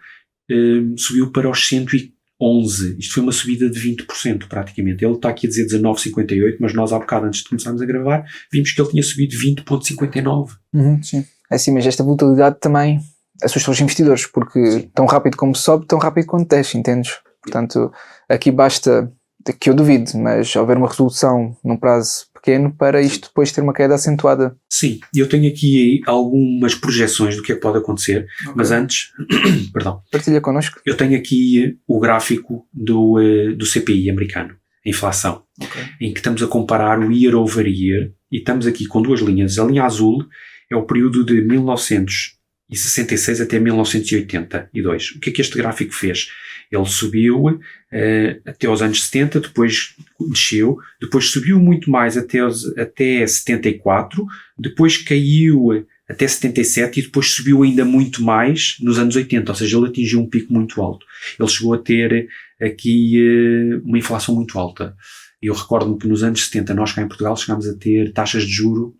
subiu para os 111. Isto foi uma subida de 20% praticamente. Ele está aqui a dizer 19,58, mas nós há bocado antes de começarmos a gravar, vimos que ele tinha subido 20,59. Sim. É assim, mas esta volatilidade também assusta os investidores, porque sim, tão rápido como sobe, tão rápido quanto desce, entendes? Portanto, aqui basta, que eu duvido, mas haver uma resolução num prazo pequeno para isto depois ter uma queda acentuada. Sim, eu tenho aqui algumas projeções do que é que pode acontecer, okay, mas antes, perdão. Partilha connosco. Eu tenho aqui o gráfico do CPI americano, a inflação, okay, em que estamos a comparar o year over year, e estamos aqui com duas linhas. A linha azul é o período de 1966 até 1982. O que é que este gráfico fez? Ele subiu até aos anos 70, depois desceu, depois subiu muito mais até 74, depois caiu até 77 e depois subiu ainda muito mais nos anos 80, ou seja, ele atingiu um pico muito alto. Ele chegou a ter aqui uma inflação muito alta. Eu recordo-me que nos anos 70 nós cá em Portugal chegámos a ter taxas de juro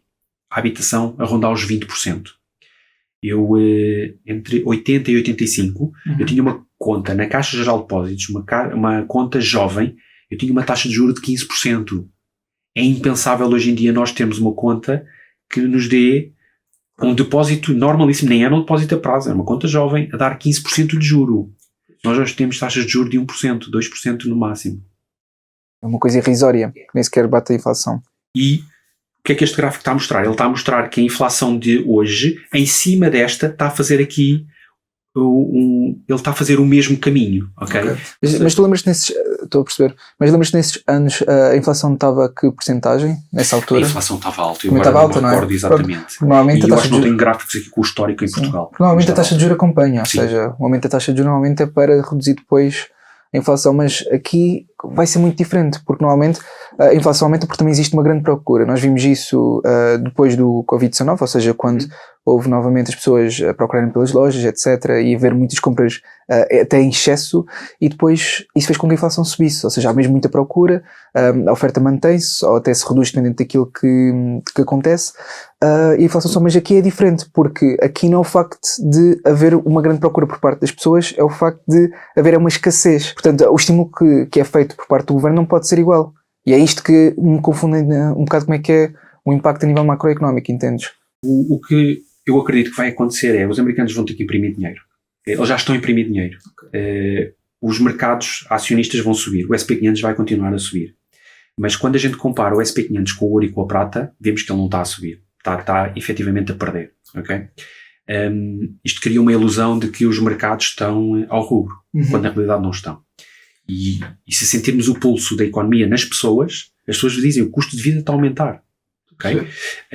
à habitação a rondar os 20%. Eu, entre 80 e 85, eu tinha uma conta na Caixa Geral de Depósitos, uma conta jovem, eu tinha uma taxa de juros de 15%. É impensável hoje em dia nós termos uma conta que nos dê um depósito normalíssimo, nem era um depósito a prazo, era uma conta jovem, a dar 15% de juro. Nós hoje temos taxas de juros de 1%, 2% no máximo. É uma coisa irrisória, que nem sequer bate a inflação. E o que é que este gráfico está a mostrar? Ele está a mostrar que a inflação de hoje, em cima desta, está a fazer aqui ele está a fazer o mesmo caminho, ok? Mas tu lembras-te estou a perceber, mas lembras-te nesses anos a inflação estava a que porcentagem, nessa altura? A inflação estava alta, eu agora não me recordo exatamente. Normalmente e eu acho que não tenho gráficos aqui com o histórico em Portugal. Normalmente a taxa de juros acompanha, ou seja, o aumento da taxa de juros normalmente é para reduzir depois a inflação, mas aqui vai ser muito diferente, porque normalmente a inflação aumenta porque também existe uma grande procura. Nós vimos isso depois do Covid-19, ou seja, quando houve novamente as pessoas a procurarem pelas lojas, etc., e haver muitas compras até em excesso, e depois isso fez com que a inflação subisse, ou seja, há mesmo muita procura, a oferta mantém-se, ou até se reduz dependendo daquilo que acontece, e a inflação sobe, mas aqui é diferente, porque aqui não é o facto de haver uma grande procura por parte das pessoas, é o facto de haver uma escassez. Portanto, o estímulo que é feito por parte do governo não pode ser igual. E é isto que me confunde um bocado como é que é o impacto a nível macroeconómico, entendes? O que eu acredito que vai acontecer é os americanos vão ter que imprimir dinheiro. Eles já estão a imprimir dinheiro. Okay. Os mercados acionistas vão subir. O SP500 vai continuar a subir. Mas quando a gente compara o SP500 com o ouro e com a prata, vemos que ele não está a subir. Está efetivamente a perder. Okay? Isto cria uma ilusão de que os mercados estão ao rubro, quando na realidade não estão. E se sentirmos o pulso da economia nas pessoas, as pessoas dizem que o custo de vida está a aumentar. Okay?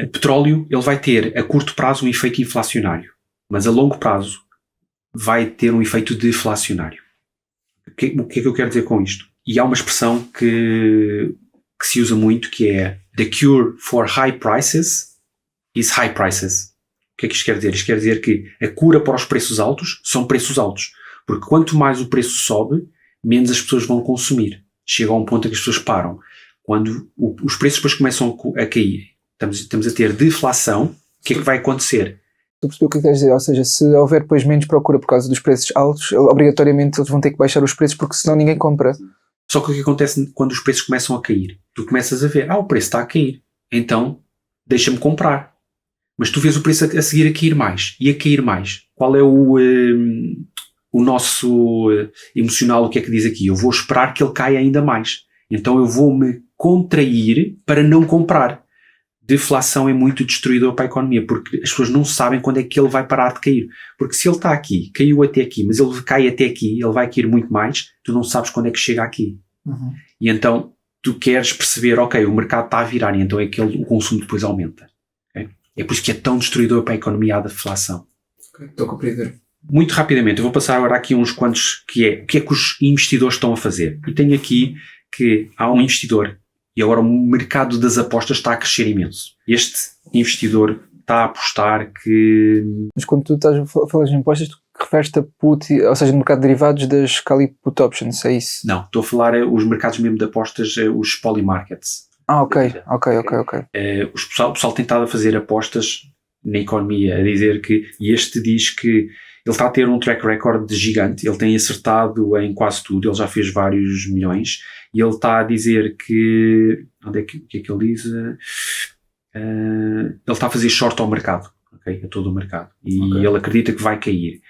O petróleo ele vai ter a curto prazo um efeito inflacionário, mas a longo prazo vai ter um efeito deflacionário. O que é que eu quero dizer com isto? E há uma expressão que se usa muito que é the cure for high prices is high prices. O que é que isto quer dizer? Isto quer dizer que a cura para os preços altos são preços altos, porque quanto mais o preço sobe, menos as pessoas vão consumir. Chega a um ponto em que as pessoas param. Quando os preços depois começam a cair, estamos a ter deflação, o que é que vai acontecer? Tu percebeu o que queres dizer? Ou seja, se houver depois menos procura por causa dos preços altos, obrigatoriamente eles vão ter que baixar os preços porque senão ninguém compra. Só que o que acontece quando os preços começam a cair? Tu começas a ver, o preço está a cair, então deixa-me comprar. Mas tu vês o preço a seguir a cair mais, e a cair mais. Qual é o nosso emocional, o que é que diz aqui? Eu vou esperar que ele caia ainda mais. Então eu vou-me contrair para não comprar. Deflação é muito destruidor para a economia, porque as pessoas não sabem quando é que ele vai parar de cair. Porque se ele está aqui, caiu até aqui, mas ele cai até aqui, ele vai cair muito mais, tu não sabes quando é que chega aqui. Uhum. E então tu queres perceber, ok, o mercado está a virar, e então é que o consumo depois aumenta. Okay? É por isso que é tão destruidor para a economia a deflação. Estou a compreender. Muito rapidamente, eu vou passar agora aqui uns quantos, o que é que os investidores estão a fazer. E tenho aqui que há um investidor, e agora o mercado das apostas está a crescer imenso. Este investidor está a apostar que... Mas quando tu estás a falar de impostos, tu referes-te a put, ou seja, no mercado de derivados das Cali Put Options, é isso? Não, estou a falar os mercados mesmo de apostas, os polymarkets. Ok. O pessoal tem estado a fazer apostas na economia, a dizer que, e este diz que ele está a ter um track record de gigante, ele tem acertado em quase tudo, ele já fez vários milhões, e ele está a dizer que, o que é que ele diz? Ele está a fazer short ao mercado, okay? A todo o mercado, e ele acredita que vai cair.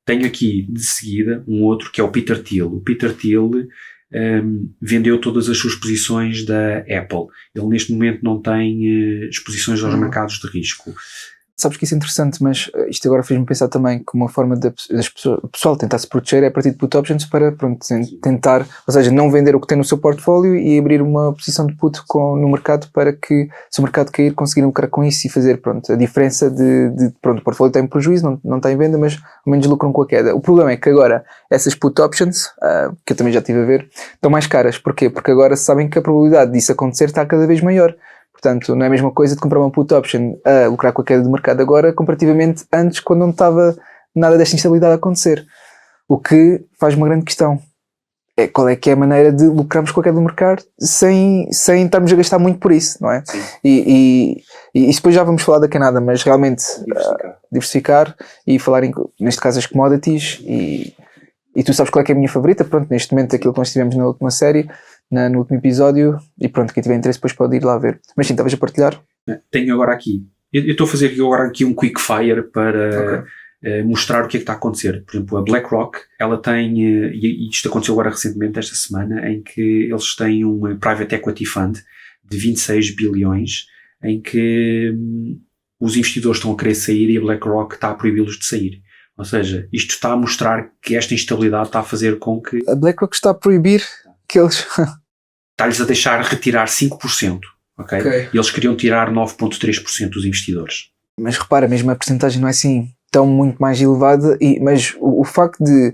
Tenho aqui de seguida um outro que é o Peter Thiel. O Peter Thiel vendeu todas as suas posições da Apple. Ele neste momento não tem exposições aos mercados de risco. Sabes que isso é interessante, mas isto agora fez-me pensar também que uma forma o pessoal tentar se proteger é a partir de put options para tentar, ou seja, não vender o que tem no seu portfólio e abrir uma posição de put no mercado para que, se o mercado cair, conseguir lucrar com isso e fazer a diferença o portfólio está em prejuízo, não está em venda, mas ao menos lucram com a queda. O problema é que agora essas put options, que eu também já estive a ver, estão mais caras. Porquê? Porque agora sabem que a probabilidade disso acontecer está cada vez maior. Portanto, não é a mesma coisa de comprar uma put option a lucrar com a queda do mercado agora, comparativamente antes, quando não estava nada desta instabilidade a acontecer. O que faz uma grande questão. Qual é que é a maneira de lucrarmos com a queda do mercado sem estarmos a gastar muito por isso, não é? E depois já vamos falar da Canadá, mas realmente diversificar e falar, neste caso, as commodities. E tu sabes qual é que é a minha favorita, pronto, neste momento aquilo que nós tivemos na última série, no último episódio, e pronto, quem tiver interesse depois pode ir lá ver. Mas sim, estavas a partilhar? Tenho agora aqui, eu estou a fazer agora aqui um quick fire para mostrar o que é que está a acontecer. Por exemplo, a BlackRock, ela tem, e isto aconteceu agora recentemente esta semana, em que eles têm um Private Equity Fund de 26 bilhões, em que os investidores estão a querer sair e a BlackRock está a proibi-los de sair. Ou seja, isto está a mostrar que esta instabilidade está a fazer com que... A BlackRock está a proibir que eles... Está-lhes a deixar retirar 5%, ok? E eles queriam tirar 9,3% dos investidores. Mas repara, mesmo a percentagem não é assim tão muito mais elevada, mas o facto de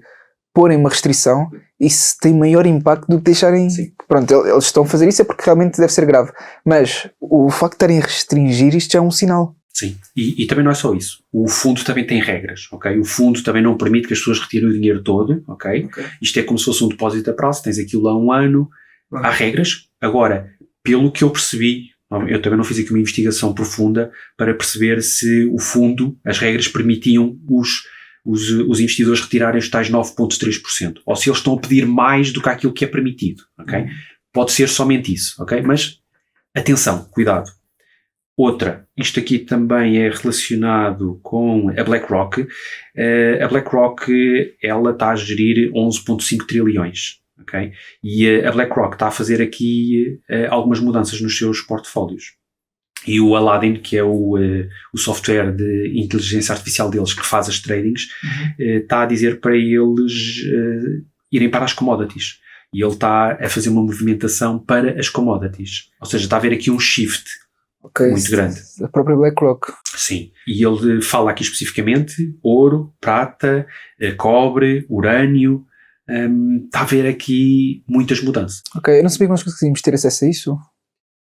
porem uma restrição, isso tem maior impacto do que deixarem... Sim. Pronto, eles estão a fazer isso é porque realmente deve ser grave. Mas o facto de estarem a restringir isto já é um sinal. Sim, e também não é só isso. O fundo também tem regras, ok? O fundo também não permite que as pessoas retirem o dinheiro todo, ok? Isto é como se fosse um depósito a prazo, tens aquilo há um ano, há regras. Agora, pelo que eu percebi, eu também não fiz aqui uma investigação profunda para perceber se o fundo, as regras permitiam os investidores retirarem os tais 9,3%, ou se eles estão a pedir mais do que aquilo que é permitido, ok? Pode ser somente isso, ok? Mas, atenção, cuidado. Outra, isto aqui também é relacionado com a BlackRock. A BlackRock, ela está a gerir 11,5 trilhões, ok? E a BlackRock está a fazer aqui algumas mudanças nos seus portfólios. E o Aladdin, que é o software de inteligência artificial deles que faz as tradings, está a dizer para eles irem para as commodities. E ele está a fazer uma movimentação para as commodities. Ou seja, está a haver aqui um shift muito grande. A própria BlackRock. Sim. E ele fala aqui especificamente ouro, prata, cobre, urânio. Está a haver aqui muitas mudanças. Ok, eu não sabia que nós conseguimos ter acesso a isso.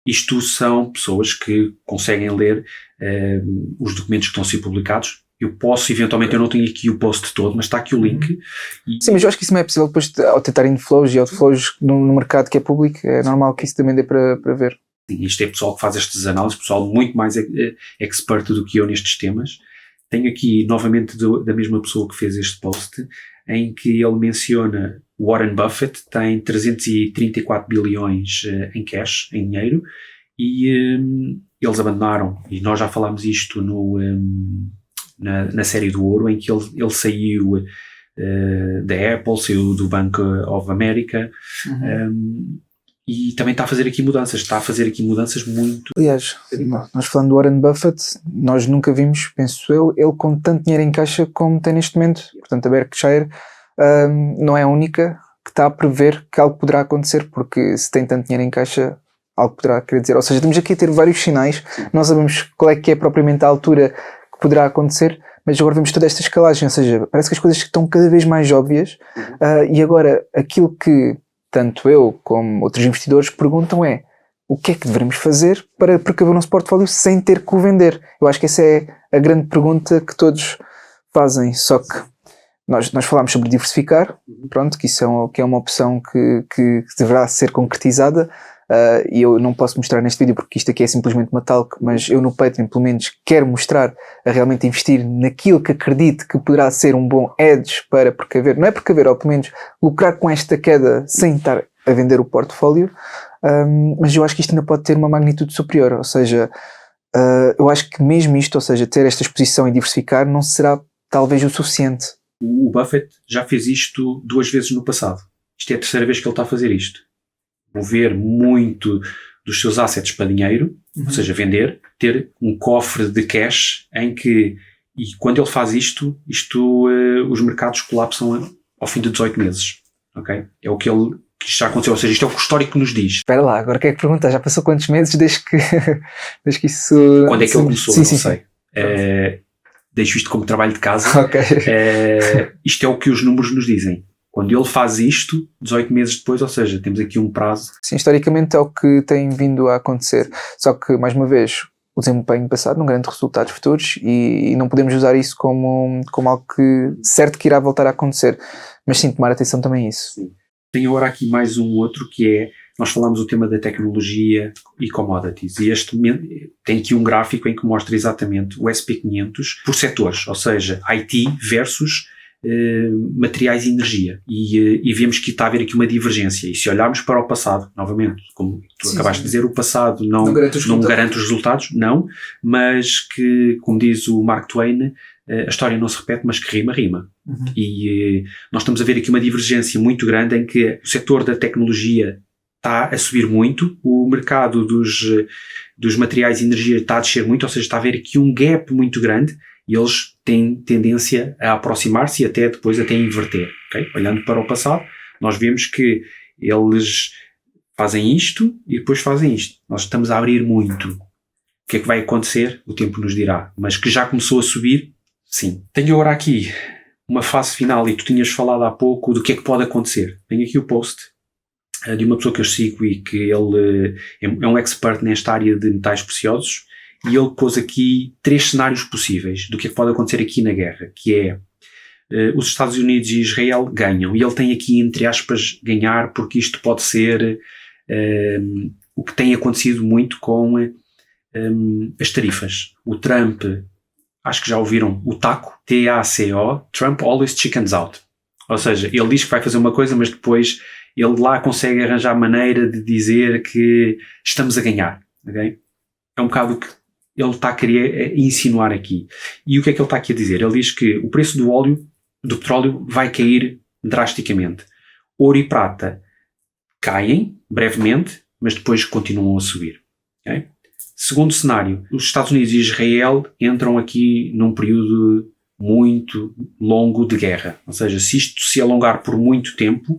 Isto são pessoas que conseguem ler os documentos que estão a ser publicados. Eu posso, eventualmente, eu não tenho aqui o post todo, mas está aqui o link. Sim, mas eu acho que isso não é possível depois ao tentar inflows e outflows no mercado que é público. É normal que isso também dê para ver. Isto é pessoal que faz estas análises, pessoal muito mais expert do que eu nestes temas. Tenho aqui, novamente, da mesma pessoa que fez este post, em que ele menciona Warren Buffett tem 334 bilhões em cash, em dinheiro, e eles abandonaram, e nós já falámos isto na série do ouro, em que ele saiu da Apple, saiu do Bank of America, e também está a fazer aqui mudanças muito... Aliás, nós falando do Warren Buffett, nós nunca vimos, penso eu, ele com tanto dinheiro em caixa como tem neste momento. Portanto, a Berkshire não é a única que está a prever que algo poderá acontecer, porque se tem tanto dinheiro em caixa, algo poderá querer dizer. Ou seja, temos aqui a ter vários sinais, não sabemos qual é que é propriamente a altura que poderá acontecer, mas agora vemos toda esta escalagem, ou seja, parece que as coisas estão cada vez mais óbvias, e agora aquilo que tanto eu como outros investidores perguntam é: o que é que devemos fazer para precaver o nosso portfólio sem ter que o vender? Eu acho que essa é a grande pergunta que todos fazem, só que nós falámos sobre diversificar, pronto, que isso é uma opção que deverá ser concretizada, e eu não posso mostrar neste vídeo porque isto aqui é simplesmente uma talk, mas eu no Patreon pelo menos quero mostrar a realmente investir naquilo que acredito que poderá ser um bom edge para precaver, não é precaver, ou pelo menos lucrar com esta queda sem estar a vender o portfólio, mas eu acho que isto ainda pode ter uma magnitude superior, ou seja, eu acho que mesmo isto, ou seja, ter esta exposição e diversificar não será talvez o suficiente. O Buffett já fez isto 2 vezes no passado. Isto é a 3ª vez que ele está a fazer isto. Mover muito dos seus assets para dinheiro, ou seja, vender, ter um cofre de cash em que, e quando ele faz isto, os mercados colapsam ao fim de 18 meses. Okay? É o que já aconteceu, ou seja, isto é o que o histórico nos diz. Espera lá, agora o que é que pergunta? Já passou quantos meses desde que isso... Quando é que ele começou? Sim, não sei. Deixo isto como trabalho de casa. Okay. Isto é o que os números nos dizem. Quando ele faz isto, 18 meses depois, ou seja, temos aqui um prazo. Sim, historicamente é o que tem vindo a acontecer. Só que, mais uma vez, o desempenho passado não garante resultados futuros e não podemos usar isso como algo que certo que irá voltar a acontecer. Mas sim, tomar atenção também a isso. Sim. Tenho agora aqui mais um outro que é, nós falamos o tema da tecnologia e commodities, e tem aqui um gráfico em que mostra exatamente o SP500 por setores, ou seja, IT versus materiais e energia, e vemos que está a haver aqui uma divergência, e se olharmos para o passado, novamente, como tu acabaste de dizer, o passado não garante os resultados, não, mas que, como diz o Mark Twain, a história não se repete, mas que rima. E nós estamos a ver aqui uma divergência muito grande em que o setor da tecnologia está a subir muito, o mercado dos materiais e energia está a descer muito, ou seja, está a haver aqui um gap muito grande, e eles têm tendência a aproximar-se e até depois até inverter. Okay? Olhando para o passado, nós vemos que eles fazem isto e depois fazem isto. Nós estamos a abrir muito. O que é que vai acontecer? O tempo nos dirá. Mas que já começou a subir, sim. Tenho agora aqui uma fase final, e tu tinhas falado há pouco do que é que pode acontecer. Tenho aqui o post de uma pessoa que eu sigo e que ele é um expert nesta área de metais preciosos, e ele pôs aqui 3 cenários possíveis do que é que pode acontecer aqui na guerra, que é os Estados Unidos e Israel ganham, e ele tem aqui entre aspas ganhar, porque isto pode ser o que tem acontecido muito com as tarifas. O Trump, acho que já ouviram o TACO, TACO, Trump always chickens out, ou seja, ele diz que vai fazer uma coisa, mas depois ele lá consegue arranjar maneira de dizer que estamos a ganhar. Okay? É um bocado o que ele está a querer insinuar aqui. E o que é que ele está aqui a dizer? Ele diz que o preço do petróleo vai cair drasticamente. Ouro e prata caem brevemente, mas depois continuam a subir. Okay? Segundo cenário, os Estados Unidos e Israel entram aqui num período muito longo de guerra. Ou seja, se isto se alongar por muito tempo,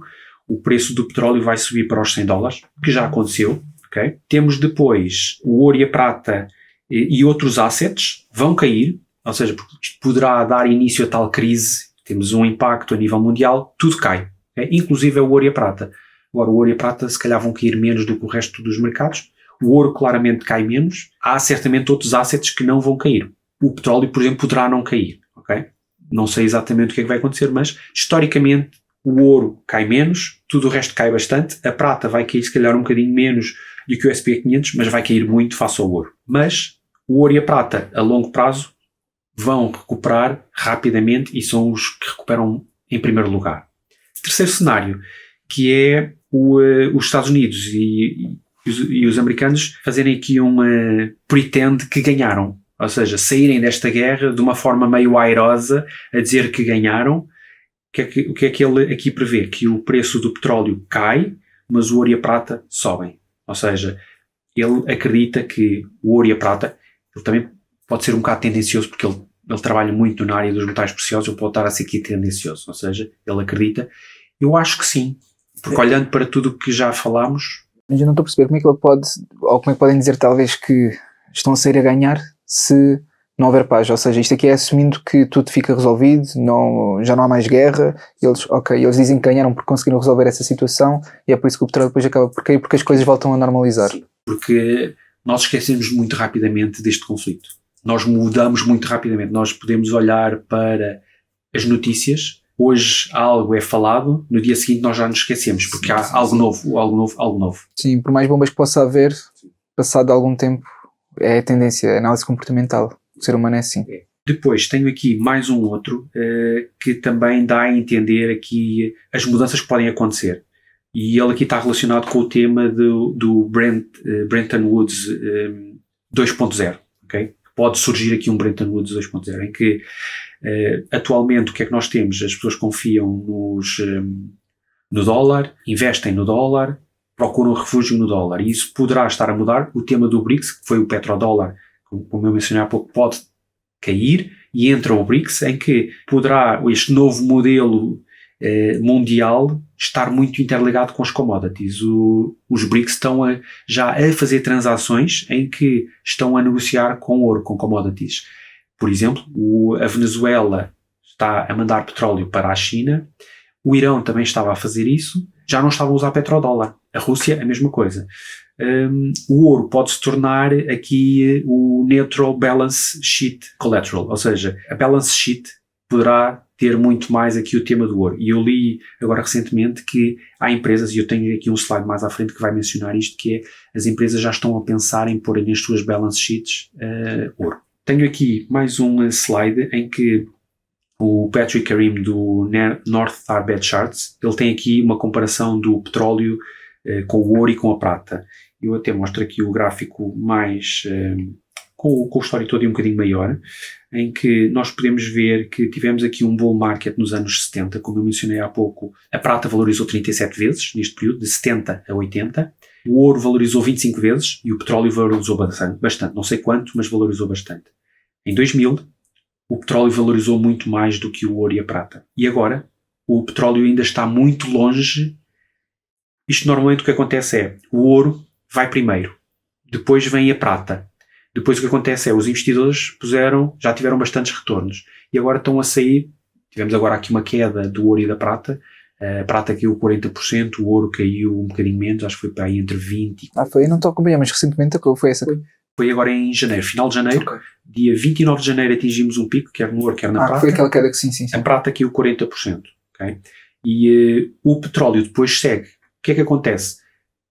o preço do petróleo vai subir para os $100, que já aconteceu. Okay? Temos depois o ouro e a prata e outros assets vão cair, ou seja, porque isto poderá dar início a tal crise, temos um impacto a nível mundial, tudo cai, okay? Inclusive o ouro e a prata. Agora, o ouro e a prata se calhar vão cair menos do que o resto dos mercados, o ouro claramente cai menos, há certamente outros assets que não vão cair. O petróleo, por exemplo, poderá não cair, ok? Não sei exatamente o que é que vai acontecer, mas historicamente o ouro cai menos, tudo o resto cai bastante, a prata vai cair se calhar um bocadinho menos do que o SP500, mas vai cair muito face ao ouro. Mas o ouro e a prata, a longo prazo, vão recuperar rapidamente e são os que recuperam em primeiro lugar. Terceiro cenário, que é os Estados Unidos e os americanos fazerem aqui pretend que ganharam. Ou seja, saírem desta guerra de uma forma meio airosa a dizer que ganharam. O que é que ele aqui prevê? Que o preço do petróleo cai, mas o ouro e a prata sobem. Ou seja, ele acredita que o ouro e a prata, ele também pode ser um bocado tendencioso, porque ele trabalha muito na área dos metais preciosos, ele pode estar a ser aqui tendencioso. Ou seja, ele acredita. Eu acho que sim, porque olhando para tudo o que já falámos... Mas eu não estou a perceber como é que ele pode, ou como é que podem dizer talvez que estão a sair a ganhar se não houver paz. Ou seja, isto aqui é assumindo que tudo fica resolvido, já não há mais guerra. Eles dizem que ganharam porque conseguiram resolver essa situação e é por isso que o petróleo depois acaba por cair, porque as coisas voltam a normalizar. Sim, porque nós esquecemos muito rapidamente deste conflito. Nós mudamos muito rapidamente. Nós podemos olhar para as notícias. Hoje algo é falado, no dia seguinte nós já nos esquecemos, porque há algo novo. Sim, por mais bombas que possa haver, passado algum tempo, é a tendência, é a análise comportamental. O ser humano é assim. Depois tenho aqui mais um outro que também dá a entender aqui as mudanças que podem acontecer. E ele aqui está relacionado com o tema do Bretton Woods 2.0. Okay? Pode surgir aqui um Bretton Woods 2.0 em que atualmente o que é que nós temos? As pessoas confiam no dólar, investem no dólar, procuram refúgio no dólar. E isso poderá estar a mudar. O tema do BRICS, que foi o petrodólar, como eu mencionei há pouco, pode cair e entra o BRICS, em que poderá este novo modelo mundial estar muito interligado com os commodities. Os BRICS estão já a fazer transações em que estão a negociar com ouro, com commodities. Por exemplo, a Venezuela está a mandar petróleo para a China, o Irão também estava a fazer isso, já não estavam a usar petrodólar. A Rússia, a mesma coisa. O ouro pode se tornar aqui o Neutral Balance Sheet Collateral, ou seja, a Balance Sheet poderá ter muito mais aqui o tema do ouro. E eu li agora recentemente que há empresas, e eu tenho aqui um slide mais à frente que vai mencionar isto, que é as empresas já estão a pensar em pôr nas suas balance sheets ouro. Tenho aqui mais um slide em que o Patrick Karim do North Star Bed Charts, ele tem aqui uma comparação do petróleo com o ouro e com a prata. Eu até mostro aqui o gráfico mais com o histórico todo e um bocadinho maior, em que nós podemos ver que tivemos aqui um bull market nos anos 70, como eu mencionei há pouco. A prata valorizou 37 vezes neste período, de 70 a 80. O ouro valorizou 25 vezes e o petróleo valorizou bastante. Não sei quanto, mas valorizou bastante. Em 2000, o petróleo valorizou muito mais do que o ouro e a prata. E agora, o petróleo ainda está muito longe. Isto normalmente o que acontece é, o ouro vai primeiro, depois vem a prata. Depois o que acontece é, os investidores já tiveram bastantes retornos e agora estão a sair. Tivemos agora aqui uma queda do ouro e da prata. A prata caiu 40%, o ouro caiu um bocadinho menos, acho que foi para aí entre 20%. Foi? Não estou a acompanhar, mas recentemente foi essa? Foi agora em janeiro, final de janeiro. Okay. Dia 29 de janeiro atingimos um pico, quer no ouro, quer na prata. Foi aquela queda que sim. A prata caiu 40%. Okay? E o petróleo depois segue. O que é que acontece?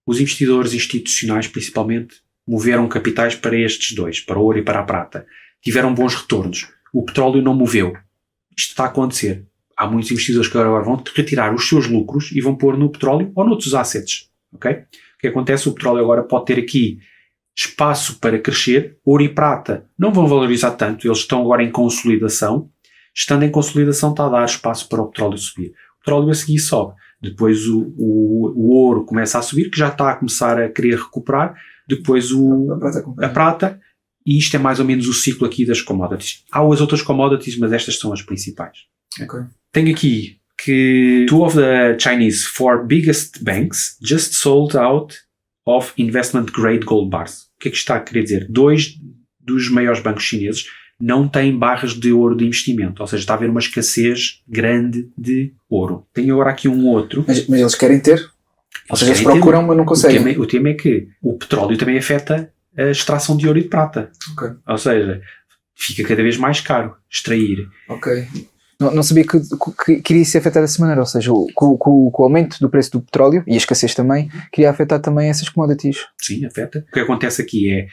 Os investidores institucionais, principalmente, moveram capitais para estes dois, para o ouro e para a prata. Tiveram bons retornos. O petróleo não moveu. Isto está a acontecer. Há muitos investidores que agora vão retirar os seus lucros e vão pôr no petróleo ou noutros assets. Okay? O que acontece? O petróleo agora pode ter aqui espaço para crescer. Ouro e prata não vão valorizar tanto. Eles estão agora em consolidação. Estando em consolidação está a dar espaço para o petróleo subir. O petróleo a seguir sobe. Depois o ouro começa a subir, que já está a começar a querer recuperar. Depois a prata, e isto é mais ou menos o ciclo aqui das commodities. Há as outras commodities, mas estas são as principais. Okay. Tenho aqui que 2 of the Chinese 4 biggest banks just sold out of investment grade gold bars. O que é que isto está a querer dizer? 2 dos maiores bancos chineses não têm barras de ouro de investimento, ou seja, está a haver uma escassez grande de ouro. Tenho agora aqui um outro. Mas eles querem ter? Ou seja, eles procuram, mas não conseguem. O tema é que o petróleo também afeta a extração de ouro e de prata. Okay. Ou seja, fica cada vez mais caro extrair. Ok. Não sabia que iria ser afetado dessa maneira, ou seja, com o aumento do preço do petróleo e a escassez também, queria afetar também essas commodities. Sim, afeta. O que acontece aqui é,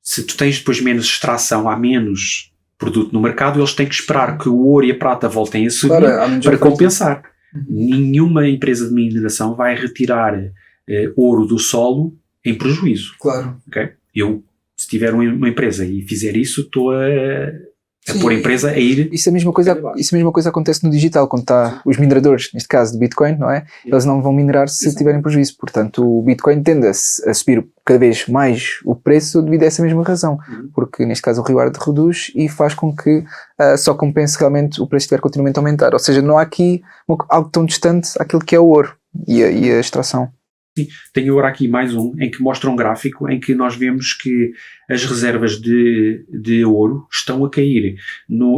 se tu tens depois menos extração, há menos produto no mercado, eles têm que esperar que o ouro e a prata voltem a subir para compensar. Nenhuma empresa de mineração vai retirar ouro do solo em prejuízo. Claro. Okay? Eu, se tiver uma empresa e fizer isso, estou a Sim, pôr a empresa a ir... Isso a mesma coisa acontece no digital, quando está os mineradores, neste caso de Bitcoin, não é? Eles não vão minerar se tiverem prejuízo. Portanto, o Bitcoin tende a subir cada vez mais o preço devido a essa mesma razão. Porque, neste caso, o reward reduz e faz com que só compense realmente o preço estiver continuamente a aumentar. Ou seja, não há aqui algo tão distante àquilo que é o ouro e a extração. Sim, tenho agora aqui mais um em que mostra um gráfico em que nós vemos que as reservas de ouro estão a cair.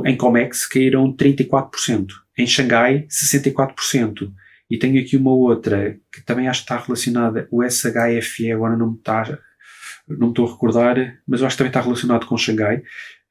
Em COMEX caíram 34%, em Xangai 64%. E tenho aqui uma outra que também acho que está relacionada, o SHFE, agora não me estou a recordar, mas eu acho que também está relacionado com Xangai,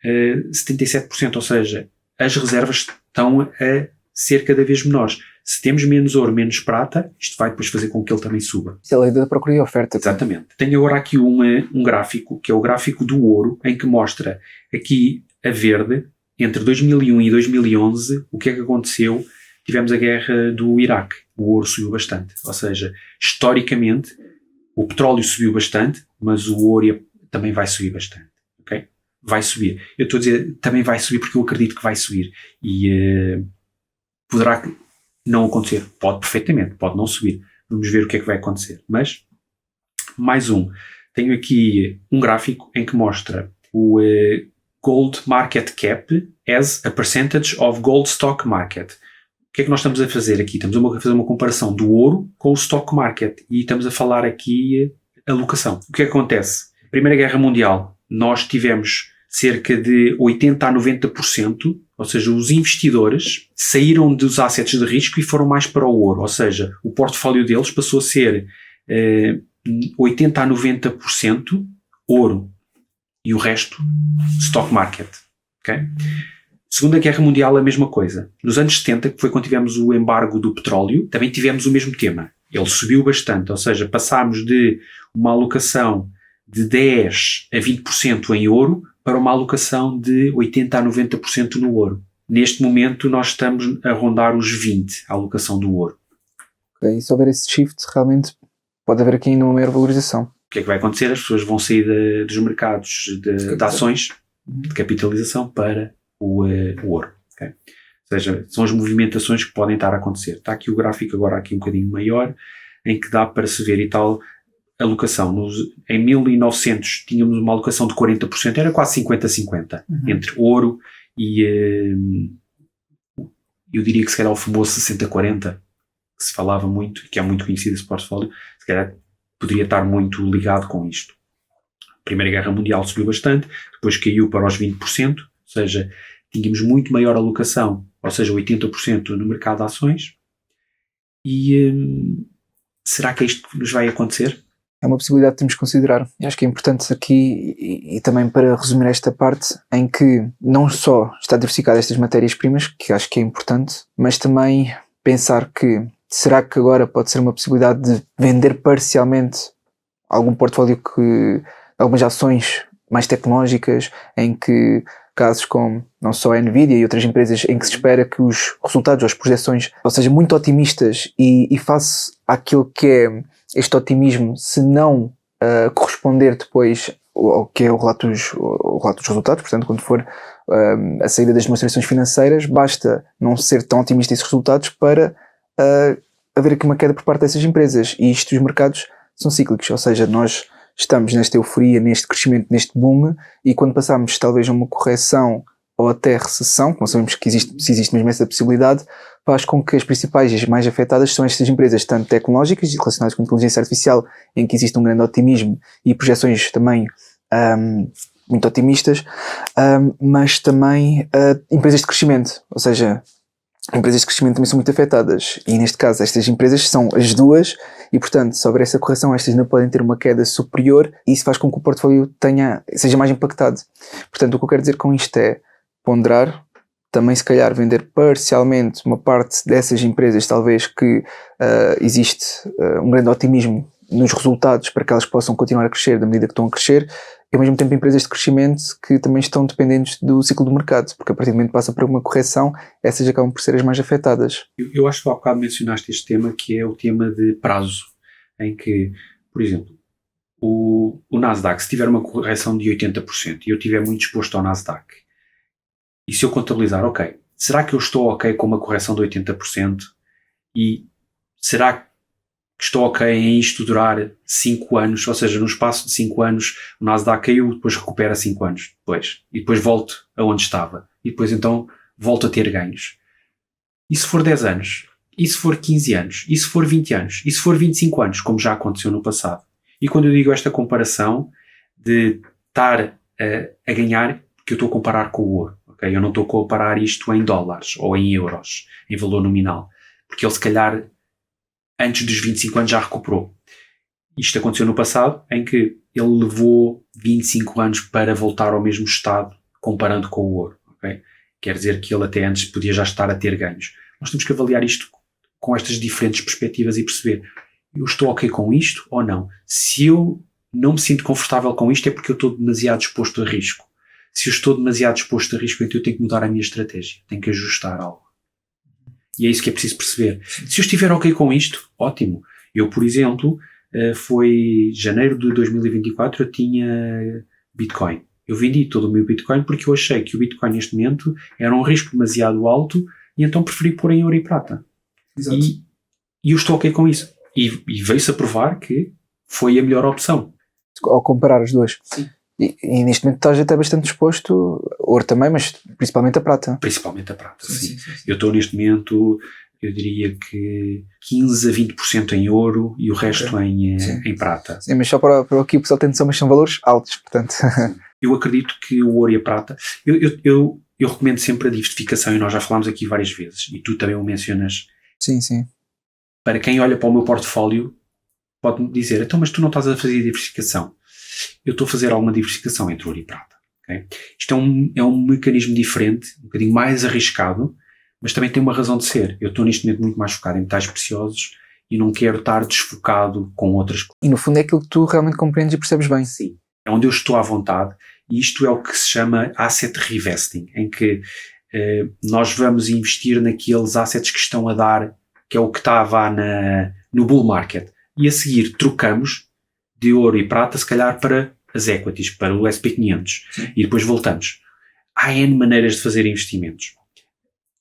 77%, ou seja, as reservas estão a ser cada vez menores. Se temos menos ouro, menos prata, isto vai depois fazer com que ele também suba. Isso é a lei da procura e oferta. Exatamente. Tenho agora aqui um gráfico, que é o gráfico do ouro, em que mostra aqui a verde, entre 2001 e 2011, o que é que aconteceu? Tivemos a guerra do Iraque. O ouro subiu bastante. Ou seja, historicamente, o petróleo subiu bastante, mas o ouro também vai subir bastante. Okay? Vai subir. Eu estou a dizer, também vai subir porque eu acredito que vai subir. E poderá não acontecer. Pode perfeitamente, pode não subir. Vamos ver o que é que vai acontecer. Mas, mais um. Tenho aqui um gráfico em que mostra o Gold Market Cap as a percentage of Gold Stock Market. O que é que nós estamos a fazer aqui? Estamos a fazer uma comparação do ouro com o Stock Market e estamos a falar aqui alocação. O que acontece? Primeira Guerra Mundial, nós tivemos cerca de 80% a 90%, ou seja, os investidores saíram dos assets de risco e foram mais para o ouro, ou seja, o portfólio deles passou a ser 80% a 90% ouro e o resto stock market. Okay? Segunda Guerra Mundial, a mesma coisa. Nos anos 70, que foi quando tivemos o embargo do petróleo, também tivemos o mesmo tema. Ele subiu bastante, ou seja, passámos de uma alocação de 10% a 20% em ouro para uma alocação de 80% a 90% no ouro. Neste momento nós estamos a rondar os 20%, a alocação do ouro. Okay. E se houver esse shift, realmente pode haver aqui ainda uma maior valorização. O que é que vai acontecer? As pessoas vão sair dos mercados de ações, de capitalização, para o ouro. Okay? Ou seja, são as movimentações que podem estar a acontecer. Está aqui o gráfico agora aqui um bocadinho maior, em que dá para se ver e tal alocação. Em 1900 tínhamos uma alocação de 40%, era quase 50-50, entre ouro e eu diria que se calhar o famoso 60-40, que se falava muito, e que é muito conhecido esse portfólio, se calhar poderia estar muito ligado com isto. A Primeira Guerra Mundial subiu bastante, depois caiu para os 20%, ou seja, tínhamos muito maior alocação, ou seja, 80% no mercado de ações. E será que é isto que nos vai acontecer? É uma possibilidade que temos que considerar. E acho que é importante aqui, e também para resumir esta parte, em que não só está diversificada estas matérias-primas, que acho que é importante, mas também pensar que será que agora pode ser uma possibilidade de vender parcialmente algum portfólio algumas ações mais tecnológicas, em que casos como não só a Nvidia e outras empresas em que se espera que os resultados ou as projeções, ou seja, muito otimistas e face àquilo que é este otimismo, se não corresponder depois ao que é o relato dos resultados, portanto, quando for a saída das demonstrações financeiras, basta não ser tão otimista esses resultados para haver aqui uma queda por parte dessas empresas. E isto, os mercados são cíclicos, ou seja, nós estamos nesta euforia, neste crescimento, neste boom, e quando passamos talvez a uma correção ou até recessão, que não sabemos se existe mesmo essa possibilidade, faz com que as principais e as mais afetadas são estas empresas, tanto tecnológicas e relacionadas com a inteligência artificial, em que existe um grande otimismo e projeções também muito otimistas, mas também empresas de crescimento, ou seja, empresas de crescimento também são muito afetadas, e neste caso estas empresas são as duas, e portanto, se houver essa correção, estas ainda podem ter uma queda superior, e isso faz com que o portfólio seja mais impactado. Portanto, o que eu quero dizer com isto é ponderar, também se calhar vender parcialmente uma parte dessas empresas, talvez que existe um grande otimismo nos resultados para que elas possam continuar a crescer da medida que estão a crescer, E ao mesmo tempo empresas de crescimento que também estão dependentes do ciclo do mercado, porque a partir do momento que passa por uma correção, essas acabam por ser as mais afetadas. Eu acho que há bocado mencionaste este tema, que é o tema de prazo, em que, por exemplo, o Nasdaq, se tiver uma correção de 80% e eu estiver muito exposto ao Nasdaq, e se eu contabilizar, ok, será que eu estou ok com uma correção de 80%? E será que estou ok em isto durar 5 anos? Ou seja, no espaço de 5 anos o Nasdaq caiu, depois recupera 5 anos depois. E depois volto aonde estava. E depois então volto a ter ganhos. E se for 10 anos? E se for 15 anos? E se for 20 anos? E se for 25 anos? Como já aconteceu no passado. E quando eu digo esta comparação de estar a ganhar, porque eu estou a comparar com o ouro. Okay? Eu não estou a comparar isto em dólares ou em euros, em valor nominal. Porque ele se calhar antes dos 25 anos já recuperou. Isto aconteceu no passado, em que ele levou 25 anos para voltar ao mesmo estado, comparando com o ouro. Okay? Quer dizer que ele até antes podia já estar a ter ganhos. Nós temos que avaliar isto com estas diferentes perspectivas e perceber, eu estou ok com isto ou não? Se eu não me sinto confortável com isto é porque eu estou demasiado exposto a risco. Se eu estou demasiado exposto a risco, então eu tenho que mudar a minha estratégia. Tenho que ajustar algo. E é isso que é preciso perceber. Se eu estiver ok com isto, ótimo. Eu, por exemplo, foi janeiro de 2024, eu tinha Bitcoin. Eu vendi todo o meu Bitcoin porque eu achei que o Bitcoin neste momento era um risco demasiado alto e então preferi pôr em ouro e prata. Exato. E eu estou ok com isso. E veio-se a provar que foi a melhor opção. Ao comparar os dois. Sim. E neste momento estás até bastante exposto, ouro também, mas principalmente a prata. Principalmente a prata, sim. Eu estou neste momento, eu diria que 15 a 20% em ouro e o resto em prata. Sim, mas só para aqui o pessoal tem noção, mas são valores altos, portanto. Eu acredito que o ouro e a prata, eu recomendo sempre a diversificação e nós já falámos aqui várias vezes e tu também o mencionas. Sim, sim. Para quem olha para o meu portfólio, pode-me dizer, então mas tu não estás a fazer diversificação. Eu estou a fazer alguma diversificação entre ouro e prata. Okay? Isto é um mecanismo diferente, um bocadinho mais arriscado, mas também tem uma razão de ser. Eu estou neste momento muito mais focado em metais preciosos e não quero estar desfocado com outras coisas. E no fundo é aquilo que tu realmente compreendes e percebes bem. Sim. É onde eu estou à vontade e isto é o que se chama asset revesting, em que nós vamos investir naqueles assets que estão a dar, que é o que estava no bull market. E a seguir trocamos de ouro e prata, se calhar para as equities, para o SP500. Sim. E depois voltamos. Há N maneiras de fazer investimentos.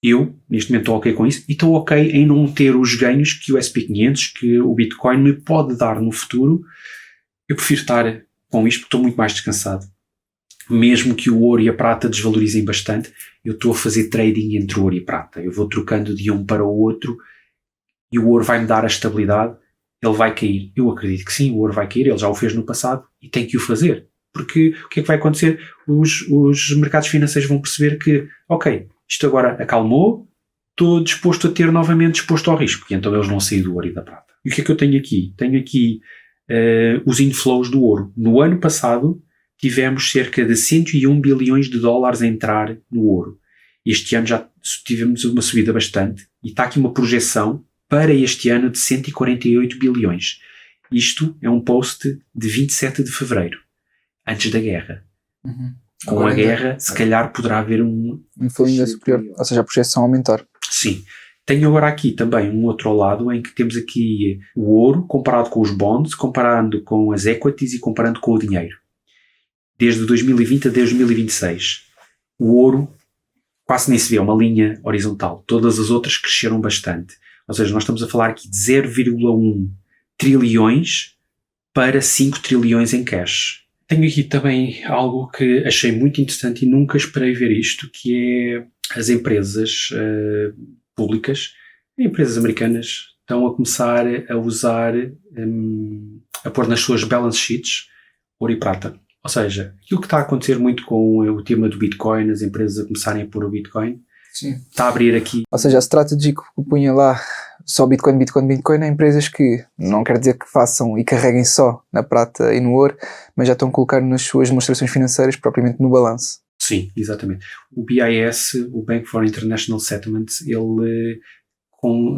Eu, neste momento, estou ok com isso e estou ok em não ter os ganhos que o SP500, que o Bitcoin me pode dar no futuro. Eu prefiro estar com isto porque estou muito mais descansado. Mesmo que o ouro e a prata desvalorizem bastante, eu estou a fazer trading entre ouro e prata. Eu vou trocando de um para o outro e o ouro vai-me dar a estabilidade. Ele vai cair. Eu acredito que sim, o ouro vai cair. Ele já o fez no passado e tem que o fazer. Porque o que é que vai acontecer? Os mercados financeiros vão perceber que, ok, isto agora acalmou, estou disposto a ter novamente exposto ao risco. E então eles vão sair do ouro e da prata. E o que é que eu tenho aqui? Tenho aqui os inflows do ouro. No ano passado tivemos cerca de 101 bilhões de dólares a entrar no ouro. Este ano já tivemos uma subida bastante. E está aqui uma projeção para este ano de 148 bilhões. Isto é um post de 27 de fevereiro, antes da guerra. Uhum. Com agora a guerra, se calhar poderá haver um flow ainda superior, ou seja, a projeção aumentar. Sim. Tenho agora aqui também um outro lado em que temos aqui o ouro comparado com os bonds, comparando com as equities e comparando com o dinheiro. Desde 2020 a 2026. O ouro quase nem se vê, é uma linha horizontal. Todas as outras cresceram bastante. Ou seja, nós estamos a falar aqui de 0,1 trilhões para 5 trilhões em cash. Tenho aqui também algo que achei muito interessante e nunca esperei ver isto, que é as empresas públicas, empresas americanas, estão a começar a usar, a pôr nas suas balance sheets ouro e prata. Ou seja, aquilo que está a acontecer muito com o tema do Bitcoin, as empresas a começarem a pôr o Bitcoin, sim, está a abrir aqui. Ou seja, a strategy que punha lá só Bitcoin, há empresas que não quer dizer que façam e carreguem só na prata e no ouro, mas já estão a colocar nas suas demonstrações financeiras propriamente no balanço. Sim, exatamente. O BIS, o Bank for International Settlements, ele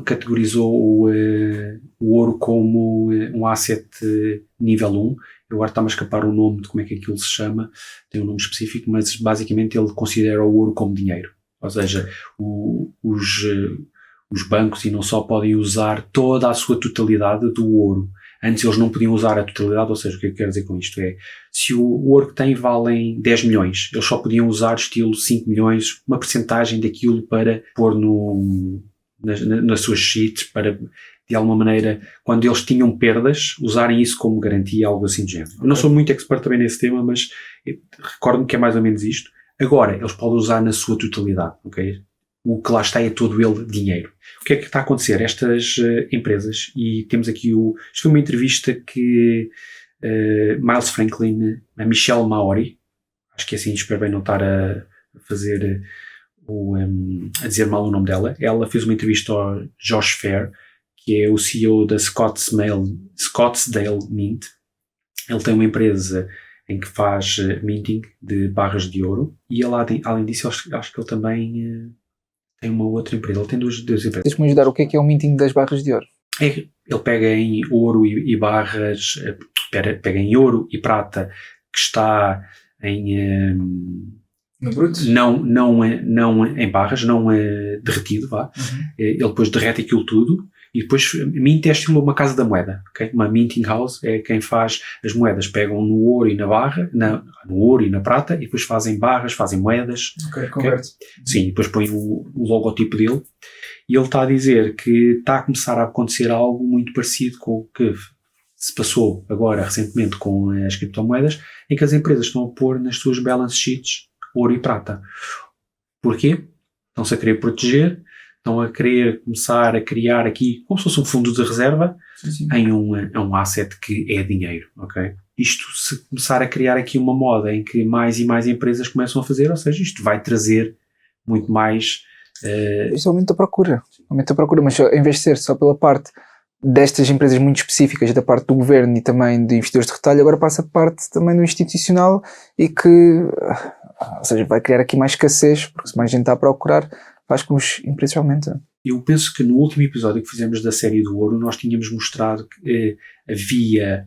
categorizou o ouro como um asset nível 1, agora está-me a escapar o nome de como é que aquilo se chama, tem um nome específico, mas basicamente ele considera o ouro como dinheiro. Ou seja, os bancos e não só podem usar toda a sua totalidade do ouro. Antes eles não podiam usar a totalidade, ou seja, o que eu quero dizer com isto é, se o ouro que tem vale 10 milhões, eles só podiam usar estilo 5 milhões, uma percentagem daquilo para pôr nas suas sheets, para de alguma maneira, quando eles tinham perdas, usarem isso como garantia, algo assim de género. Okay. Eu não sou muito expert também nesse tema, mas recordo-me que é mais ou menos isto. Agora, eles podem usar na sua totalidade, ok? O que lá está é todo ele dinheiro. O que é que está a acontecer? Estas empresas, e temos aqui isto foi uma entrevista que Miles Franklin, a Michelle Maori, acho que assim, espero bem não estar a fazer a dizer mal o nome dela, ela fez uma entrevista ao Josh Fair, que é o CEO da Scottsdale Mint. Ele tem uma empresa em que faz minting de barras de ouro, e ele, além disso, acho que ele também tem uma outra empresa. Ele tem duas empresas. Deixa-me ajudar, o que é o minting das barras de ouro? Ele pega em ouro e barras, pega em ouro e prata que está em... no bruto? Não em barras, não derretido, vá. Uhum. Ele depois derrete aquilo tudo e depois mint é estilo uma casa da moeda, ok? Uma minting house é quem faz as moedas, pegam no ouro e na barra, no ouro e na prata, e depois fazem barras, fazem moedas. Ok, converte. Sim, e depois põe o logotipo dele. E ele está a dizer que está a começar a acontecer algo muito parecido com o que se passou agora recentemente com as criptomoedas, em que as empresas estão a pôr nas suas balance sheets ouro e prata. Porquê? Estão-se a querer proteger, estão a querer começar a criar aqui como se fosse um fundo de reserva. Sim. Em um asset que é dinheiro, ok? Isto, se começar a criar aqui uma moda em que mais e mais empresas começam a fazer, ou seja, isto vai trazer muito mais... Isto aumenta a procura, mas em vez de ser só pela parte destas empresas muito específicas, da parte do governo e também de investidores de retalho, agora passa a parte também do institucional e que, ou seja, vai criar aqui mais escassez, porque se mais gente está a procurar, faz com que os preços aumentem. Eu penso que no último episódio que fizemos da série do ouro, nós tínhamos mostrado que havia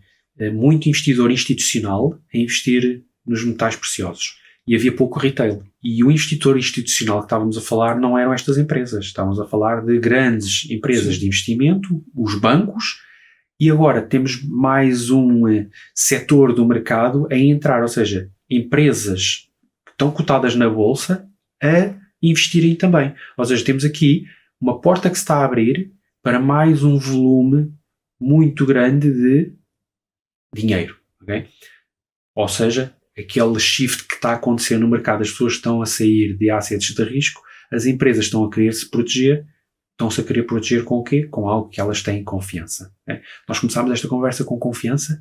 muito investidor institucional a investir nos metais preciosos. E havia pouco retail. E o investidor institucional que estávamos a falar não eram estas empresas. Estávamos a falar de grandes empresas de investimento, os bancos, e agora temos mais um setor do mercado a entrar, ou seja, empresas que estão cotadas na bolsa a investirem também. Ou seja, temos aqui uma porta que se está a abrir para mais um volume muito grande de dinheiro. Okay? Ou seja, aquele shift que está a acontecer no mercado, as pessoas estão a sair de assets de risco, as empresas estão a querer se proteger, estão-se a querer proteger com o quê? Com algo que elas têm confiança. Nós começámos esta conversa com confiança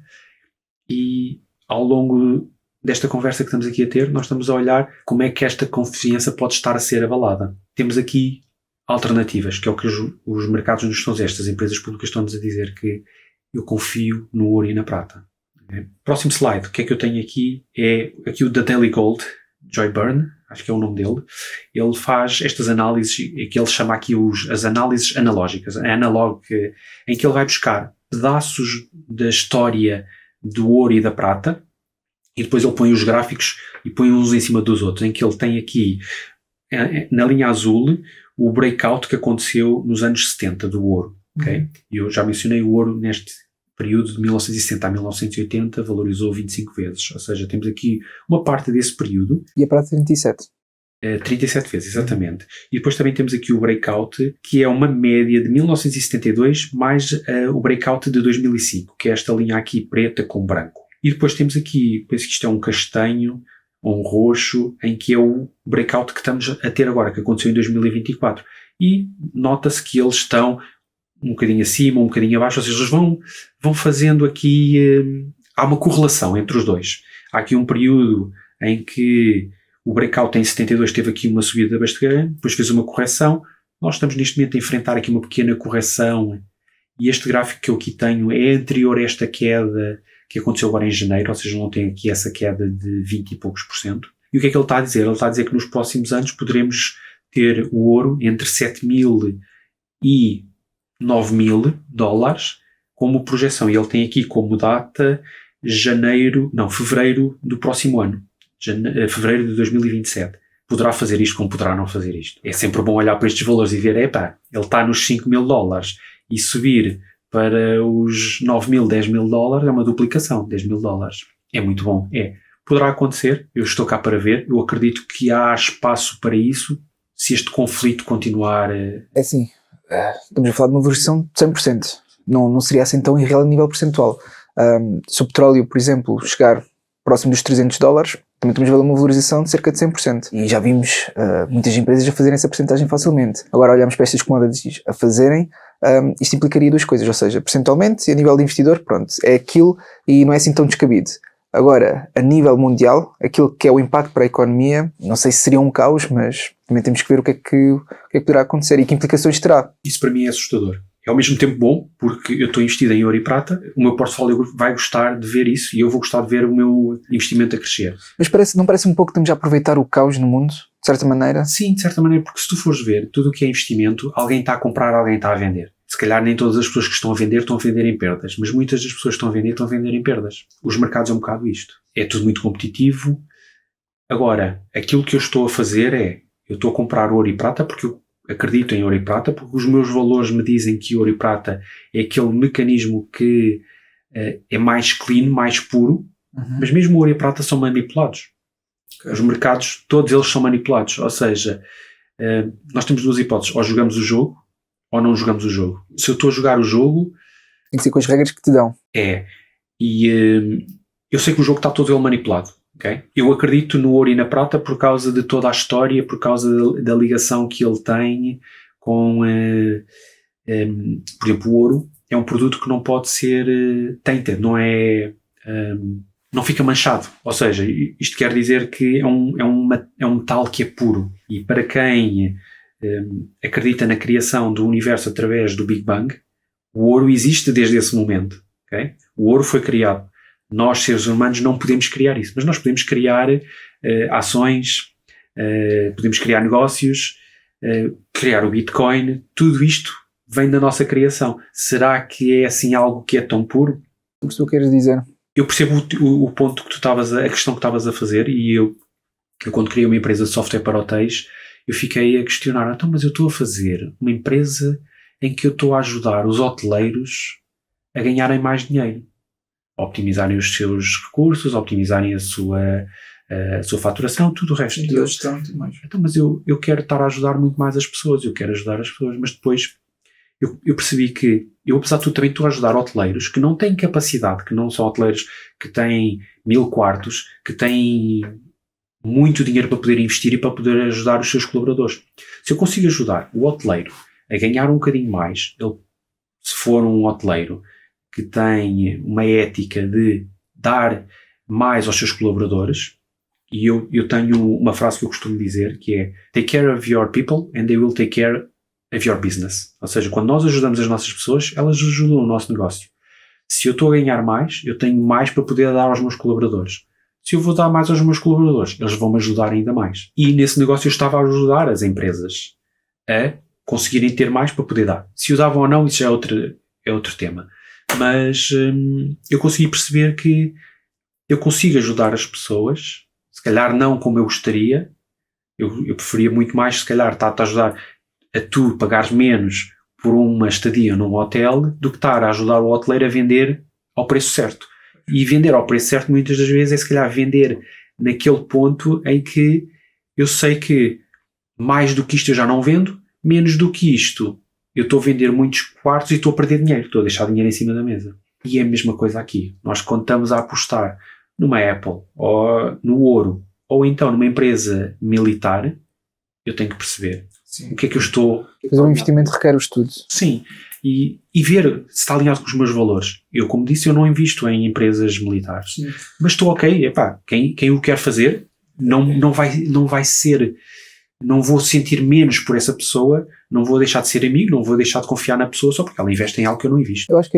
e ao longo desta conversa que estamos aqui a ter, nós estamos a olhar como é que esta confiança pode estar a ser abalada. Temos aqui alternativas, que é o que os mercados nos estão a dizer. Estas empresas públicas estão-nos a dizer que eu confio no ouro e na prata. Próximo slide, o que é que eu tenho aqui? É aqui o da Daily Gold, Joy Byrne, acho que é o nome dele. Ele faz estas análises, que ele chama aqui as análises analógicas, em que ele vai buscar pedaços da história do ouro e da prata, e depois ele põe os gráficos e põe uns em cima dos outros, em que ele tem aqui, na linha azul, o breakout que aconteceu nos anos 70 do ouro. Okay? Eu já mencionei o ouro neste período de 1960 a 1980 valorizou 25 vezes, ou seja, temos aqui uma parte desse período. E a prata 37? 37 vezes, exatamente. E depois também temos aqui o breakout, que é uma média de 1972 mais o breakout de 2005, que é esta linha aqui preta com branco. E depois temos aqui, penso que isto é um castanho, um roxo, em que é o breakout que estamos a ter agora, que aconteceu em 2024. E nota-se que eles estão um bocadinho acima, um bocadinho abaixo, ou seja, eles vão fazendo aqui, há uma correlação entre os dois. Há aqui um período em que o breakout em 72 teve aqui uma subida bastante grande, depois fez uma correção. Nós estamos neste momento a enfrentar aqui uma pequena correção, e este gráfico que eu aqui tenho é anterior a esta queda que aconteceu agora em janeiro, ou seja, não tem aqui essa queda de 20 e poucos %. E o que é que ele está a dizer? Ele está a dizer que nos próximos anos poderemos ter o ouro entre 7.000 e 9.000 dólares como projeção. E ele tem aqui como data fevereiro do próximo ano, fevereiro de 2027. Poderá fazer isto como poderá não fazer isto. É sempre bom olhar para estes valores e ver, ele está nos $5.000 e subir para os 9.000, $10.000 é uma duplicação, $10.000. É muito bom. Poderá acontecer, eu estou cá para ver, eu acredito que há espaço para isso se este conflito continuar. É assim, estamos a falar de uma valorização de 100%. Não seria assim tão irreal a nível percentual. Se o petróleo, por exemplo, chegar próximo dos $300, também estamos a ver uma valorização de cerca de 100%. E já vimos muitas empresas a fazerem essa porcentagem facilmente. Agora olhamos para estas commodities a fazerem, isto implicaria duas coisas, ou seja, percentualmente e a nível de investidor, pronto, é aquilo e não é assim tão descabido. Agora, a nível mundial, aquilo que é o impacto para a economia, não sei se seria um caos, mas também temos que ver o que é que poderá acontecer e que implicações terá. Isso para mim é assustador. É ao mesmo tempo bom, porque eu estou investido em ouro e prata, o meu portfólio vai gostar de ver isso e eu vou gostar de ver o meu investimento a crescer. Mas não parece um pouco que estamos a aproveitar o caos no mundo, de certa maneira? Sim, de certa maneira, porque se tu fores ver tudo o que é investimento, alguém está a comprar, alguém está a vender. Se calhar nem todas as pessoas que estão a vender em perdas, mas muitas das pessoas que estão a vender em perdas. Os mercados é um bocado isto. É tudo muito competitivo. Agora, aquilo que eu estou a fazer eu estou a comprar ouro e prata porque eu acredito em ouro e prata, porque os meus valores me dizem que ouro e prata é aquele mecanismo que é mais clean, mais puro, mas mesmo ouro e prata são manipulados. Okay. Os mercados, todos eles são manipulados. Ou seja, nós temos duas hipóteses. Ou jogamos o jogo, ou não jogamos o jogo. Se eu estou a jogar o jogo... Tem que ser com as regras que te dão. E eu sei que o jogo está todo ele manipulado. Okay? Eu acredito no ouro e na prata por causa de toda a história, por causa da ligação que ele tem com... por exemplo, o ouro é um produto que não pode ser tainted, não é... não fica manchado. Ou seja, isto quer dizer que é um metal que é puro. E para quem acredita na criação do universo através do Big Bang, o ouro existe desde esse momento. Okay? O ouro foi criado. Nós, seres humanos, não podemos criar isso, mas nós podemos criar ações, podemos criar negócios, criar o Bitcoin, tudo isto vem da nossa criação. Será que é assim algo que é tão puro? O que tu queres dizer? Eu percebo o ponto que tu estavas a questão que estavas a fazer, e eu quando criei uma empresa de software para hotéis, eu fiquei a questionar, então, mas eu estou a fazer uma empresa em que eu estou a ajudar os hoteleiros a ganharem mais dinheiro, a optimizarem os seus recursos, a optimizarem a sua faturação, tudo o resto. Então, mas eu quero estar a ajudar muito mais as pessoas, eu quero ajudar as pessoas, mas depois eu percebi que eu, apesar de tudo, também estou a ajudar hoteleiros que não têm capacidade, que não são hoteleiros que têm 1000 quartos, que têm muito dinheiro para poder investir e para poder ajudar os seus colaboradores. Se eu consigo ajudar o hoteleiro a ganhar um bocadinho mais, se for um hoteleiro que tem uma ética de dar mais aos seus colaboradores, e eu tenho uma frase que eu costumo dizer, que é take care of your people and they will take care of your business. Ou seja, quando nós ajudamos as nossas pessoas, elas ajudam o nosso negócio. Se eu estou a ganhar mais, eu tenho mais para poder dar aos meus colaboradores. Se eu vou dar mais aos meus colaboradores, eles vão me ajudar ainda mais. E nesse negócio eu estava a ajudar as empresas a conseguirem ter mais para poder dar. Se o davam ou não, isso já é outro tema. Mas eu consegui perceber que eu consigo ajudar as pessoas, se calhar não como eu gostaria. Eu preferia muito mais, se calhar, estar a ajudar a tu pagares menos por uma estadia num hotel do que estar a ajudar o hoteleiro a vender ao preço certo. E vender ao preço certo muitas das vezes é se calhar vender naquele ponto em que eu sei que mais do que isto eu já não vendo, menos do que isto eu estou a vender muitos quartos e estou a perder dinheiro, estou a deixar dinheiro em cima da mesa. E é a mesma coisa aqui. Nós, quando estamos a apostar numa Apple ou no ouro ou então numa empresa militar, eu tenho que perceber o que é que eu estou... Mas o investimento requer o estudo. Sim. E ver se está alinhado com os meus valores. Eu, como disse, eu não invisto em empresas militares. Sim. Mas estou ok. Epá, quem o quer fazer não vai ser... Não vou sentir menos por essa pessoa, não vou deixar de ser amigo, não vou deixar de confiar na pessoa só porque ela investe em algo que eu não invisto. Eu acho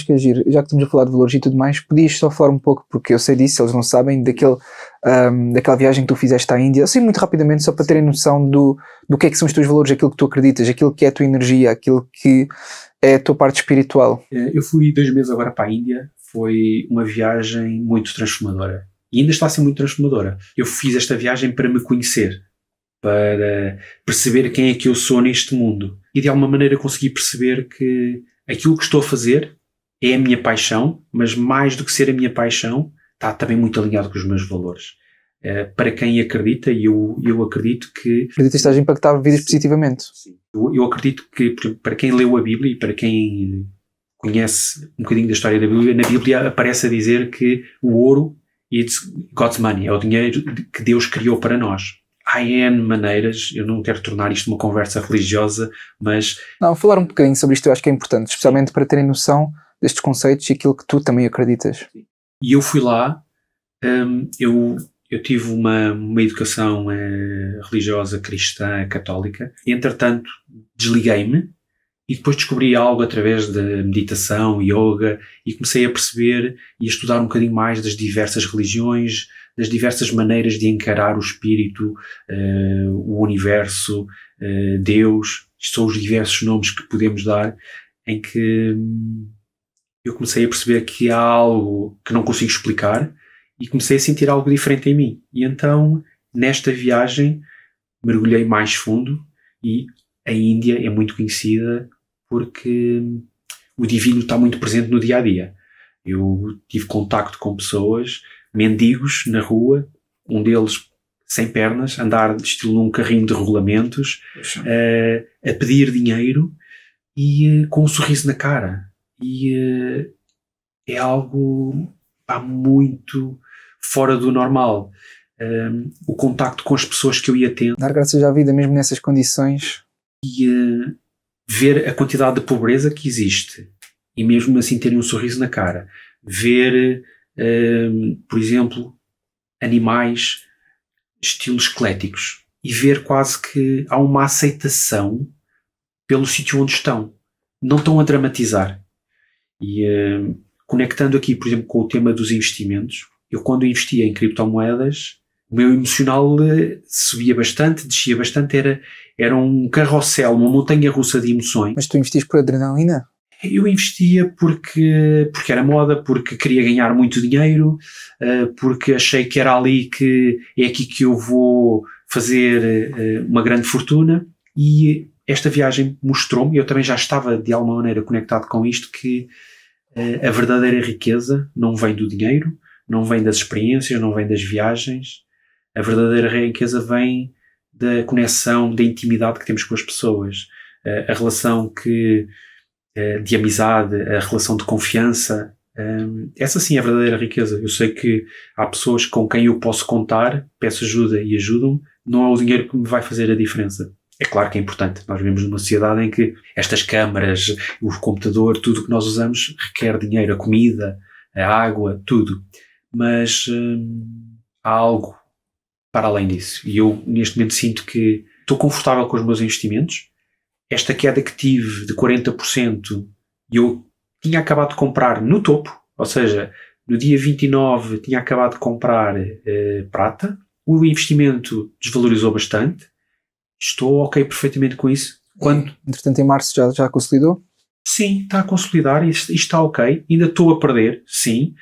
que é giro. Já que estamos a falar de valores e tudo mais, podias só falar um pouco, porque eu sei disso, eles não sabem, daquela viagem que tu fizeste à Índia. Eu sei muito rapidamente, só para terem noção do que é que são os teus valores, aquilo que tu acreditas, aquilo que é a tua energia, aquilo que é a tua parte espiritual. Eu fui 2 meses agora para a Índia, foi uma viagem muito transformadora. E ainda está a ser muito transformadora. Eu fiz esta viagem para me conhecer, para perceber quem é que eu sou neste mundo. E de alguma maneira consegui perceber que aquilo que estou a fazer é a minha paixão, mas mais do que ser a minha paixão, está também muito alinhado com os meus valores. Para quem acredita, e eu acredito que... Acredito que estás a impactar vidas positivamente. Eu acredito que, para quem leu a Bíblia e para quem conhece um bocadinho da história da Bíblia, na Bíblia aparece a dizer que o ouro, it's God's money, é o dinheiro que Deus criou para nós. Há N maneiras, eu não quero tornar isto uma conversa religiosa, mas... Não, falar um bocadinho sobre isto eu acho que é importante, especialmente para terem noção destes conceitos e aquilo que tu também acreditas. E eu fui lá, eu tive uma educação religiosa cristã católica, e entretanto desliguei-me e depois descobri algo através da meditação, yoga, e comecei a perceber e a estudar um bocadinho mais das diversas religiões, das diversas maneiras de encarar o espírito, o universo, Deus. Estes são os diversos nomes que podemos dar, em que eu comecei a perceber que há algo que não consigo explicar e comecei a sentir algo diferente em mim. E então, nesta viagem, mergulhei mais fundo, e a Índia é muito conhecida porque o divino está muito presente no dia-a-dia. Eu tive contacto com pessoas, mendigos na rua, um deles sem pernas, andar de estilo num carrinho de rolamentos, a pedir dinheiro e com um sorriso na cara. E é algo muito fora do normal. O contacto com as pessoas que eu ia tendo. Dar graças à vida mesmo nessas condições. E ver a quantidade de pobreza que existe. E mesmo assim terem um sorriso na cara. Ver, por exemplo, animais estilo esqueléticos. E ver quase que há uma aceitação pelo sítio onde estão. Não estão a dramatizar. E conectando aqui, por exemplo, com o tema dos investimentos, eu quando investia em criptomoedas, o meu emocional subia bastante, descia bastante, era um carrossel, uma montanha-russa de emoções. Mas tu investiste por adrenalina? Eu investia porque era moda, porque queria ganhar muito dinheiro, porque achei que era ali que é aqui que eu vou fazer uma grande fortuna, e esta viagem mostrou-me, eu também já estava de alguma maneira conectado com isto, que a verdadeira riqueza não vem do dinheiro, não vem das experiências, não vem das viagens. A verdadeira riqueza vem da conexão, da intimidade que temos com as pessoas. A relação de amizade, a relação de confiança. Essa sim é a verdadeira riqueza. Eu sei que há pessoas com quem eu posso contar, peço ajuda e ajudam-me. Não é o dinheiro que me vai fazer a diferença. É claro que é importante. Nós vivemos numa sociedade em que estas câmaras, o computador, tudo o que nós usamos requer dinheiro. A comida, a água, tudo. Mas há algo para além disso. E eu, neste momento, sinto que estou confortável com os meus investimentos. Esta queda que tive de 40%, eu tinha acabado de comprar no topo, ou seja, no dia 29 tinha acabado de comprar prata. O investimento desvalorizou bastante. Estou ok perfeitamente com isso. Entretanto, em março já consolidou? Sim, está a consolidar, isto está ok. Ainda estou a perder, sim.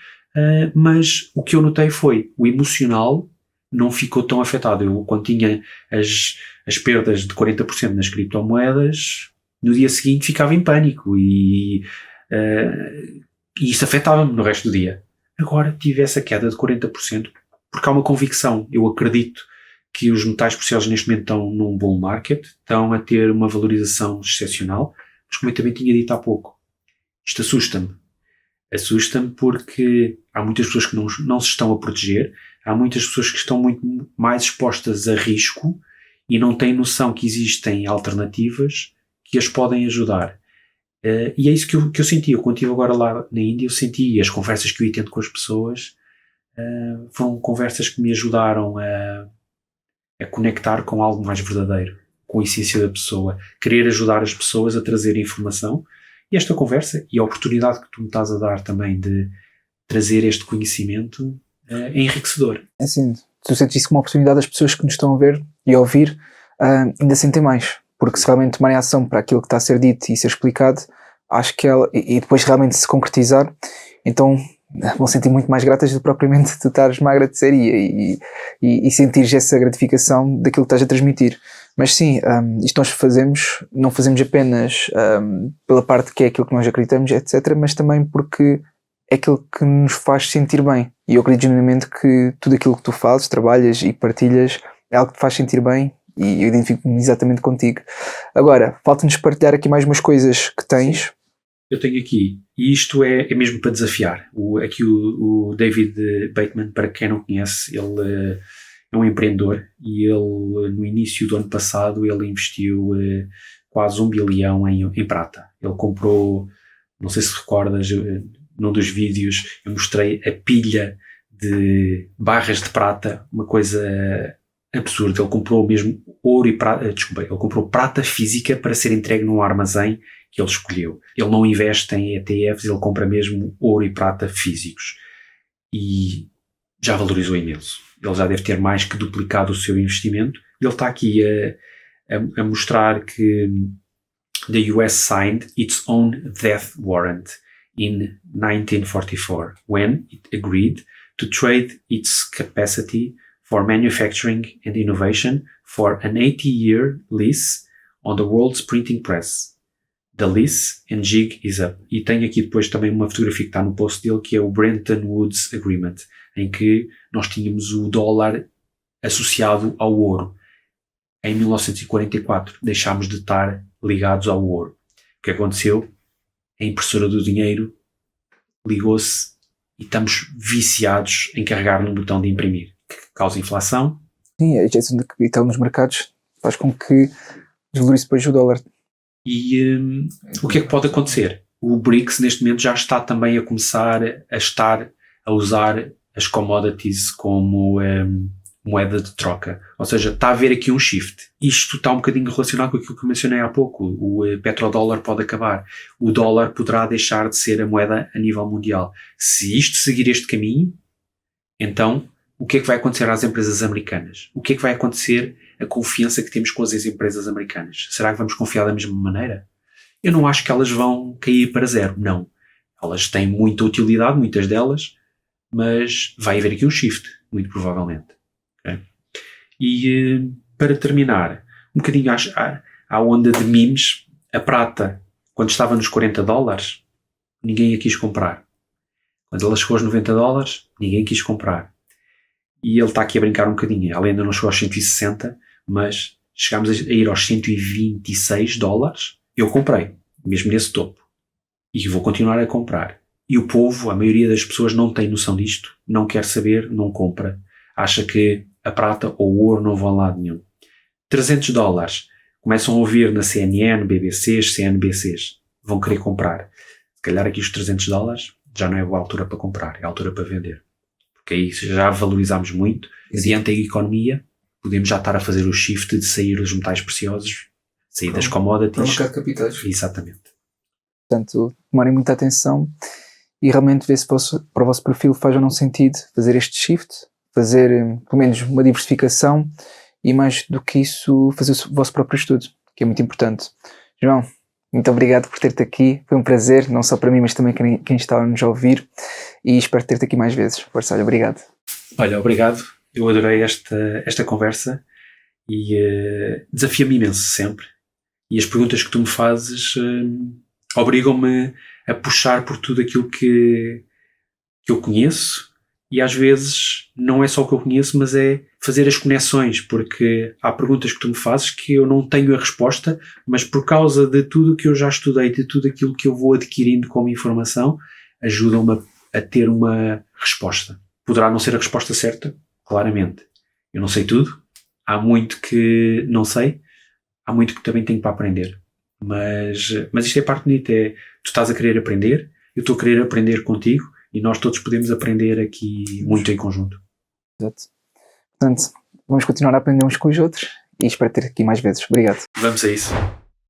Mas o que eu notei foi o emocional não ficou tão afetado. Eu, quando tinha as perdas de 40% nas criptomoedas, no dia seguinte ficava em pânico e isso afetava-me no resto do dia. Agora tive essa queda de 40% porque há uma convicção. Eu acredito que os metais preciosos neste momento estão num bull market, estão a ter uma valorização excepcional, mas como eu também tinha dito há pouco, isto assusta-me. Assusta-me porque há muitas pessoas que não se estão a proteger, há muitas pessoas que estão muito mais expostas a risco e não têm noção que existem alternativas que as podem ajudar. E é isso que eu senti. Eu, quando estive agora lá na Índia, eu senti, e as conversas que eu ia tendo com as pessoas foram conversas que me ajudaram a conectar com algo mais verdadeiro, com a essência da pessoa, querer ajudar as pessoas a trazer informação. E esta conversa e a oportunidade que tu me estás a dar também de trazer este conhecimento é enriquecedor. É assim, tu sentes isso como uma oportunidade, das pessoas que nos estão a ver e a ouvir ainda sentem mais, porque se realmente tomarem ação para aquilo que está a ser dito e ser explicado, acho que ela, e depois realmente se concretizar, então vão sentir muito mais gratas do que propriamente tu estares-me a agradecer e sentires essa gratificação daquilo que estás a transmitir. Mas sim, isto nós fazemos, não fazemos apenas pela parte que é aquilo que nós acreditamos, etc., mas também porque é aquilo que nos faz sentir bem. E eu acredito genuinamente que tudo aquilo que tu fazes, trabalhas e partilhas é algo que te faz sentir bem e eu identifico-me exatamente contigo. Agora, falta-nos partilhar aqui mais umas coisas que tens. Eu tenho aqui, e isto é mesmo para desafiar. Aqui o David Bateman, para quem não conhece, ele é um empreendedor e ele, no início do ano passado, ele investiu quase 1 bilhão em prata. Ele comprou, não sei se recordas, num dos vídeos eu mostrei a pilha de barras de prata, uma coisa absurda. Ele comprou mesmo ouro e prata, ele comprou prata física para ser entregue num armazém que ele escolheu. Ele não investe em ETFs, ele compra mesmo ouro e prata físicos. E já valorizou imenso. Ele já deve ter mais que duplicado o seu investimento. Ele está aqui a mostrar que the US signed its own death warrant in 1944 when it agreed to trade its capacity for manufacturing and innovation for an 80-year lease on the world's printing press. The lease and jig is up. E tem aqui depois também uma fotografia que está no post dele, que é o Bretton Woods Agreement, em que nós tínhamos o dólar associado ao ouro. Em 1944 deixámos de estar ligados ao ouro. O que aconteceu? A impressora do dinheiro ligou-se e estamos viciados em carregar no botão de imprimir, que causa inflação. Sim, a injeção de capital nos mercados faz com que desvalorize depois o dólar. E o que é que pode acontecer? O BRICS neste momento já está também a começar a usar as commodities como moeda de troca. Ou seja, está a haver aqui um shift. Isto está um bocadinho relacionado com aquilo que eu mencionei há pouco. O petrodólar pode acabar. O dólar poderá deixar de ser a moeda a nível mundial. Se isto seguir este caminho, então o que é que vai acontecer às empresas americanas? O que é que vai acontecer a confiança que temos com as empresas americanas? Será que vamos confiar da mesma maneira? Eu não acho que elas vão cair para zero. Não. Elas têm muita utilidade, muitas delas, mas vai haver aqui um shift, muito provavelmente. Okay? E para terminar, um bocadinho à onda de memes, a prata, quando estava nos $40, ninguém a quis comprar. Quando ela chegou aos $90, ninguém quis comprar. E ele está aqui a brincar um bocadinho. Ela ainda não chegou aos 160, mas chegámos a ir aos $126. Eu comprei, mesmo nesse topo. E vou continuar a comprar. E o povo, a maioria das pessoas não tem noção disto, não quer saber, não compra. Acha que a prata ou o ouro não vão a lado nenhum. $300. Começam a ouvir na CNN, BBCs, CNBCs. Vão querer comprar. Se calhar aqui os $300 já não é boa altura para comprar, é a altura para vender. Porque aí já valorizámos muito. Adiante a economia, podemos já estar a fazer o shift de sair dos metais preciosos, sair das commodities. Para o mercado de capitais. Exatamente. Portanto, tomarem muita atenção e realmente ver se para o vosso perfil faz ou não sentido fazer este shift, fazer pelo menos uma diversificação e mais do que isso fazer o vosso próprio estudo, que é muito importante. João, muito obrigado por ter-te aqui, foi um prazer, não só para mim mas também quem está a nos ouvir e espero ter-te aqui mais vezes. Força, olha, obrigado. Olha, obrigado, eu adorei esta conversa e desafia-me imenso sempre e as perguntas que tu me fazes obrigam-me a puxar por tudo aquilo que eu conheço e às vezes não é só o que eu conheço, mas é fazer as conexões, porque há perguntas que tu me fazes que eu não tenho a resposta, mas por causa de tudo que eu já estudei, de tudo aquilo que eu vou adquirindo como informação, ajudam-me a ter uma resposta. Poderá não ser a resposta certa, claramente. Eu não sei tudo, há muito que não sei, há muito que também tenho para aprender. Mas isto é parte bonita, tu estás a querer aprender, eu estou a querer aprender contigo e nós todos podemos aprender aqui muito em conjunto. Exato. Portanto, vamos continuar a aprender uns com os outros e espero ter aqui mais vezes. Obrigado. Vamos a isso.